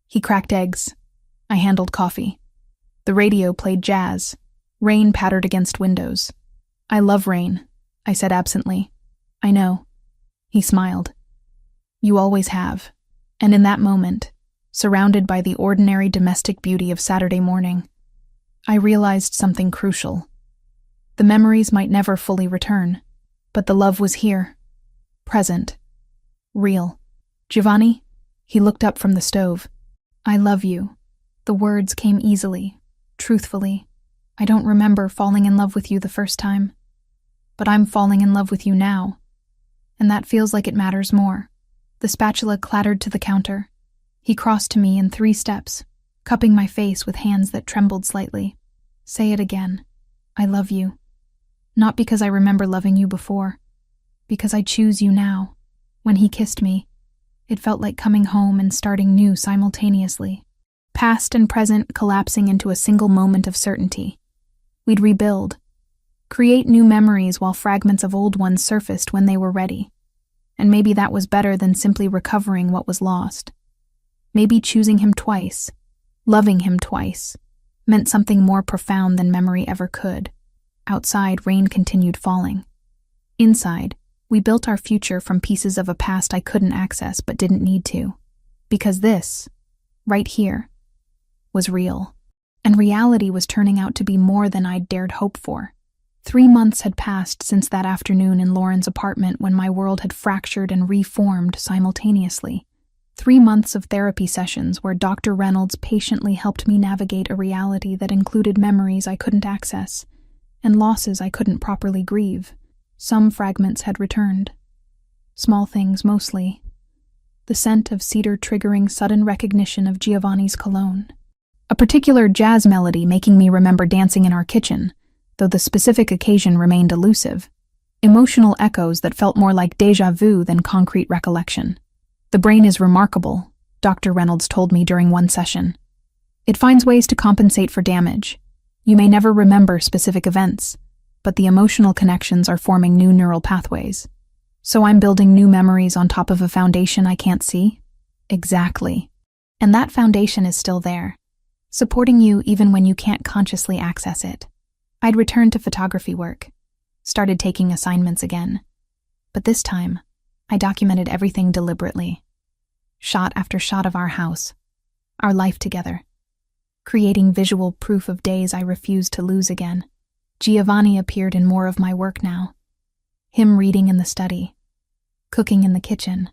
He cracked eggs. I handled coffee. The radio played jazz. Rain pattered against windows. I love rain, I said absently. I know. He smiled. You always have. And in that moment, surrounded by the ordinary domestic beauty of Saturday morning, I realized something crucial. The memories might never fully return, but the love was here, present, real. Giovanni, he looked up from the stove. I love you. The words came easily, truthfully. I don't remember falling in love with you the first time, but I'm falling in love with you now, and that feels like it matters more. The spatula clattered to the counter. He crossed to me in 3 steps, cupping my face with hands that trembled slightly. Say it again. I love you. Not because I remember loving you before, because I choose you now. When he kissed me, it felt like coming home and starting new simultaneously. Past and present collapsing into a single moment of certainty. We'd rebuild, create new memories while fragments of old ones surfaced when they were ready. And maybe that was better than simply recovering what was lost. Maybe choosing him twice, loving him twice, meant something more profound than memory ever could. Outside, rain continued falling. Inside, we built our future from pieces of a past I couldn't access but didn't need to. Because this, right here, was real. And reality was turning out to be more than I'd dared hope for. 3 months had passed since that afternoon in Lauren's apartment when my world had fractured and reformed simultaneously. 3 months of therapy sessions where Dr. Reynolds patiently helped me navigate a reality that included memories I couldn't access and losses I couldn't properly grieve. Some fragments had returned. Small things mostly. The scent of cedar triggering sudden recognition of Giovanni's cologne. A particular jazz melody making me remember dancing in our kitchen, though the specific occasion remained elusive. Emotional echoes that felt more like déjà vu than concrete recollection. The brain is remarkable, Dr. Reynolds told me during one session. It finds ways to compensate for damage. You may never remember specific events, but the emotional connections are forming new neural pathways. So I'm building new memories on top of a foundation I can't see? Exactly. And that foundation is still there, supporting you even when you can't consciously access it. I'd returned to photography work, started taking assignments again. But this time, I documented everything deliberately. Shot after shot of our house, our life together, creating visual proof of days I refused to lose again. Giovanni appeared in more of my work now. Him reading in the study, cooking in the kitchen,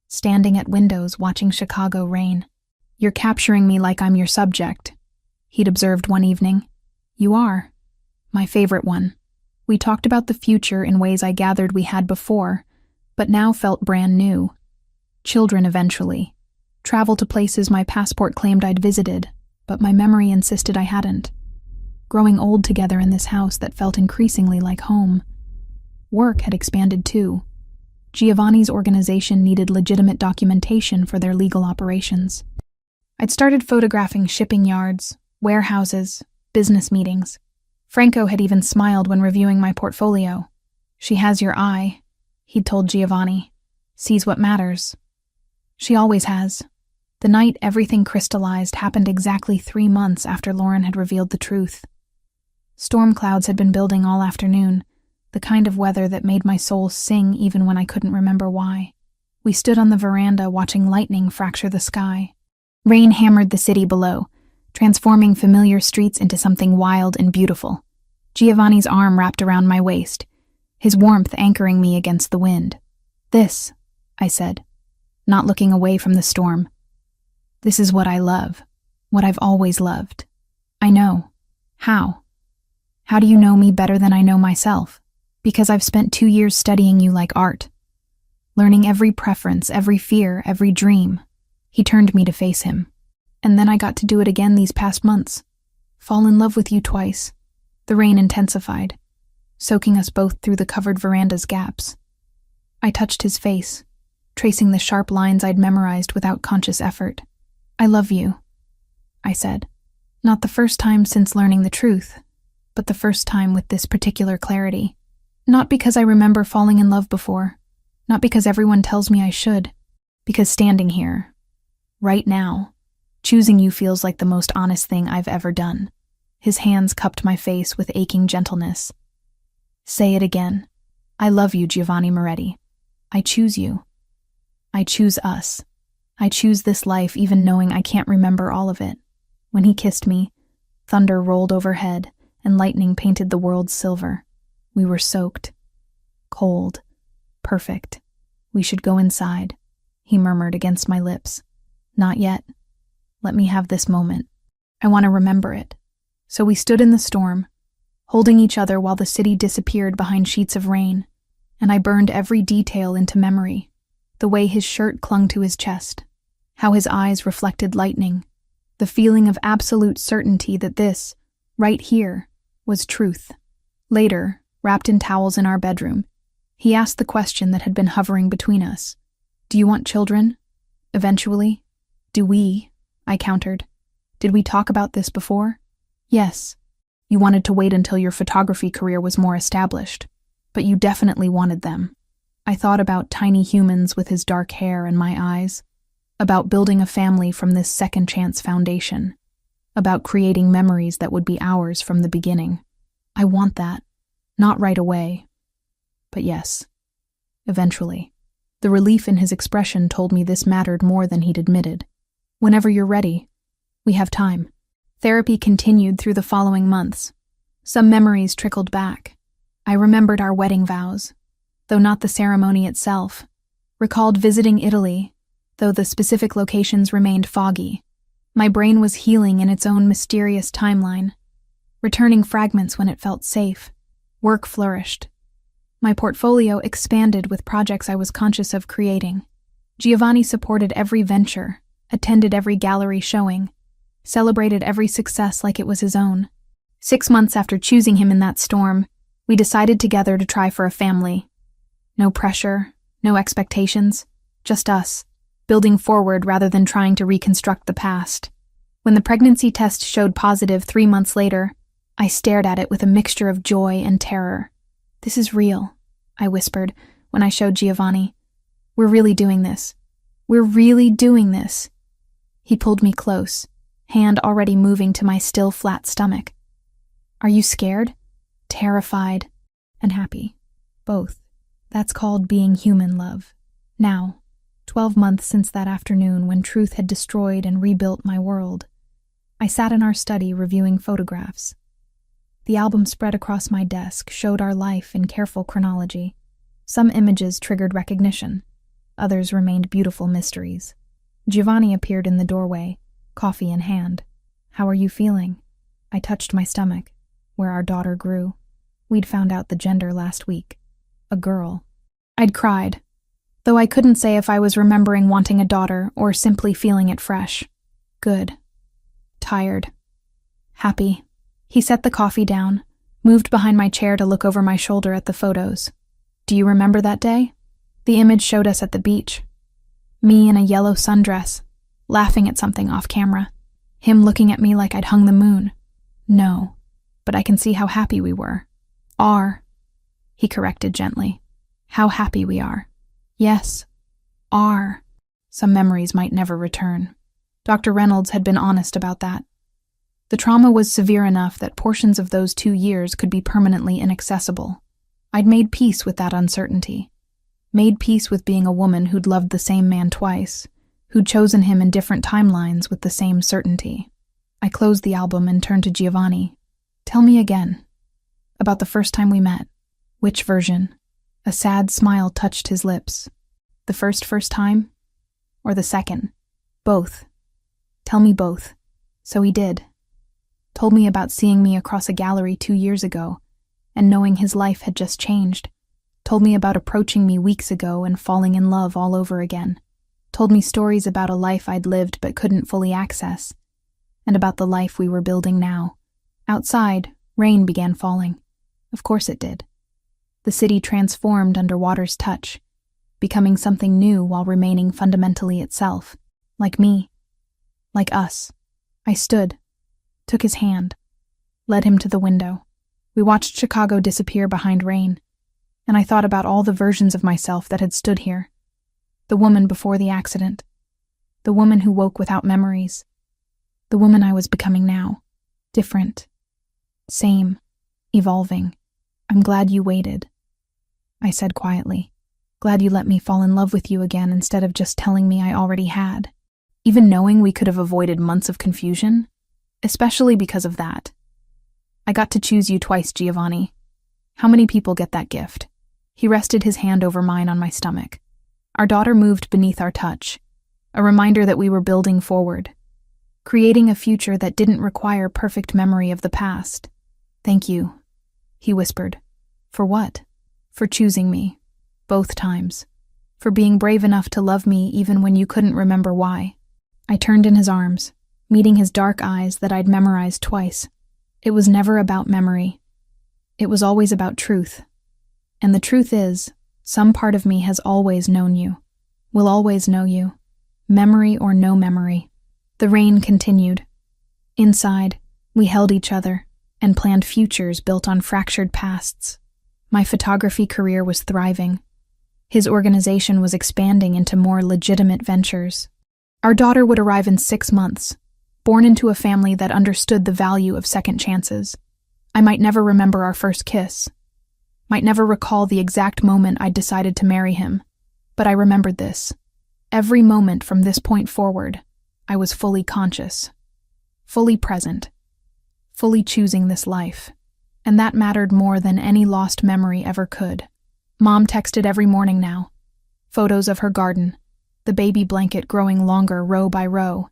standing at windows watching Chicago rain. "You're capturing me like I'm your subject," he'd observed one evening. "You are. My favorite one." We talked about the future in ways I gathered we had before, but now felt brand new. Children eventually. Travel to places my passport claimed I'd visited, but my memory insisted I hadn't. Growing old together in this house that felt increasingly like home. Work had expanded too. Giovanni's organization needed legitimate documentation for their legal operations. I'd started photographing shipping yards, warehouses, business meetings. Franco had even smiled when reviewing my portfolio. "She has your eye," he'd told Giovanni. "Sees what matters." She always has. The night everything crystallized happened exactly 3 months after Lauren had revealed the truth. Storm clouds had been building all afternoon, the kind of weather that made my soul sing even when I couldn't remember why. We stood on the veranda watching lightning fracture the sky. Rain hammered the city below, transforming familiar streets into something wild and beautiful. Giovanni's arm wrapped around my waist, his warmth anchoring me against the wind. "This," I said, not looking away from the storm. "This is what I love, what I've always loved." "I know. How? How do you know me better than I know myself?" "Because I've spent 2 years studying you like art, learning every preference, every fear, every dream." He turned me to face him. "And then I got to do it again these past months. Fall in love with you twice." The rain intensified, soaking us both through the covered veranda's gaps. I touched his face, tracing the sharp lines I'd memorized without conscious effort. "I love you," I said. Not the first time since learning the truth, but the first time with this particular clarity. Not because I remember falling in love before, not because everyone tells me I should, because standing here, right now, choosing you feels like the most honest thing I've ever done. His hands cupped my face with aching gentleness. "Say it again. I love you, Giovanni Moretti. I choose you. I choose us. I choose this life even knowing I can't remember all of it." When he kissed me, thunder rolled overhead and lightning painted the world silver. We were soaked. Cold. Perfect. "We should go inside," he murmured against my lips. "Not yet. Let me have this moment. I want to remember it." So we stood in the storm, holding each other while the city disappeared behind sheets of rain, and I burned every detail into memory. The way his shirt clung to his chest, how his eyes reflected lightning, the feeling of absolute certainty that this, right here, was truth. Later, wrapped in towels in our bedroom, he asked the question that had been hovering between us. "Do you want children? Eventually?" "Do we?" I countered. "Did we talk about this before?" "Yes. You wanted to wait until your photography career was more established, but you definitely wanted them." I thought about tiny humans with his dark hair and my eyes, about building a family from this second chance foundation, about creating memories that would be ours from the beginning. I want that. Not right away. But yes, eventually. The relief in his expression told me this mattered more than he'd admitted. "Whenever you're ready. We have time." Therapy continued through the following months. Some memories trickled back. I remembered our wedding vows, though not the ceremony itself. Recalled visiting Italy, though the specific locations remained foggy. My brain was healing in its own mysterious timeline, returning fragments when it felt safe. Work flourished. My portfolio expanded with projects I was conscious of creating. Giovanni supported every venture, attended every gallery showing, celebrated every success like it was his own. 6 months after choosing him in that storm, we decided together to try for a family. No pressure, no expectations, just us, building forward rather than trying to reconstruct the past. When the pregnancy test showed positive 3 months later, I stared at it with a mixture of joy and terror. "This is real," I whispered when I showed Giovanni. "We're really doing this. We're really doing this." He pulled me close, hand already moving to my still flat stomach. "Are you scared, terrified, and happy?" "Both. That's called being human, love." Now, 12 months since that afternoon when truth had destroyed and rebuilt my world, I sat in our study reviewing photographs. The album spread across my desk showed our life in careful chronology. Some images triggered recognition. Others remained beautiful mysteries. Giovanni appeared in the doorway, coffee in hand. "How are you feeling?" I touched my stomach, where our daughter grew. We'd found out the gender last week. A girl. I'd cried, though I couldn't say if I was remembering wanting a daughter or simply feeling it fresh. Good. Tired. Happy. He set the coffee down, moved behind my chair to look over my shoulder at the photos. "Do you remember that day?" The image showed us at the beach. Me in a yellow sundress, laughing at something off camera. Him looking at me like I'd hung the moon. "No, but I can see how happy we were." "Are," he corrected gently. "How happy we are." "Yes, are." Some memories might never return. Dr. Reynolds had been honest about that. The trauma was severe enough that portions of those 2 years could be permanently inaccessible. I'd made peace with that uncertainty. Made peace with being a woman who'd loved the same man twice, who'd chosen him in different timelines with the same certainty. I closed the album and turned to Giovanni. "Tell me again. About the first time we met. Which version?" A sad smile touched his lips. "The first time? Or the second?" "Both. Tell me both." So he did. Told me about seeing me across a gallery 2 years ago, and knowing his life had just changed. Told me about approaching me weeks ago and falling in love all over again. Told me stories about a life I'd lived but couldn't fully access, and about the life we were building now. Outside, rain began falling. Of course it did. The city transformed under water's touch, becoming something new while remaining fundamentally itself. Like me. Like us. I stood, took his hand, led him to the window. We watched Chicago disappear behind rain, and I thought about all the versions of myself that had stood here. The woman before the accident. The woman who woke without memories. The woman I was becoming now. Different. Same. Evolving. "I'm glad you waited," I said quietly. "Glad you let me fall in love with you again instead of just telling me I already had. Even knowing we could have avoided months of confusion. Especially because of that. I got to choose you twice, Giovanni. How many people get that gift?" He rested his hand over mine on my stomach. Our daughter moved beneath our touch, a reminder that we were building forward, creating a future that didn't require perfect memory of the past. "Thank you," he whispered. "For what?" "For choosing me. Both times. For being brave enough to love me even when you couldn't remember why." I turned in his arms, meeting his dark eyes that I'd memorized twice. It was never about memory. It was always about truth. And the truth is, some part of me has always known you. Will always know you. Memory or no memory. The rain continued. Inside, we held each other and planned futures built on fractured pasts. My photography career was thriving. His organization was expanding into more legitimate ventures. Our daughter would arrive in 6 months, born into a family that understood the value of second chances. I might never remember our first kiss, might never recall the exact moment I decided to marry him, but I remembered this. Every moment from this point forward, I was fully conscious, fully present, fully choosing this life, and that mattered more than any lost memory ever could. Mom texted every morning now, photos of her garden, the baby blanket growing longer row by row.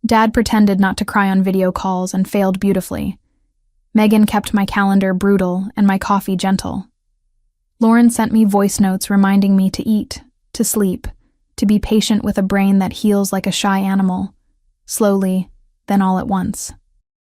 Dad pretended not to cry on video calls and failed beautifully. Megan kept my calendar brutal and my coffee gentle. Lauren sent me voice notes reminding me to eat, to sleep, to be patient with a brain that heals like a shy animal, slowly, then all at once.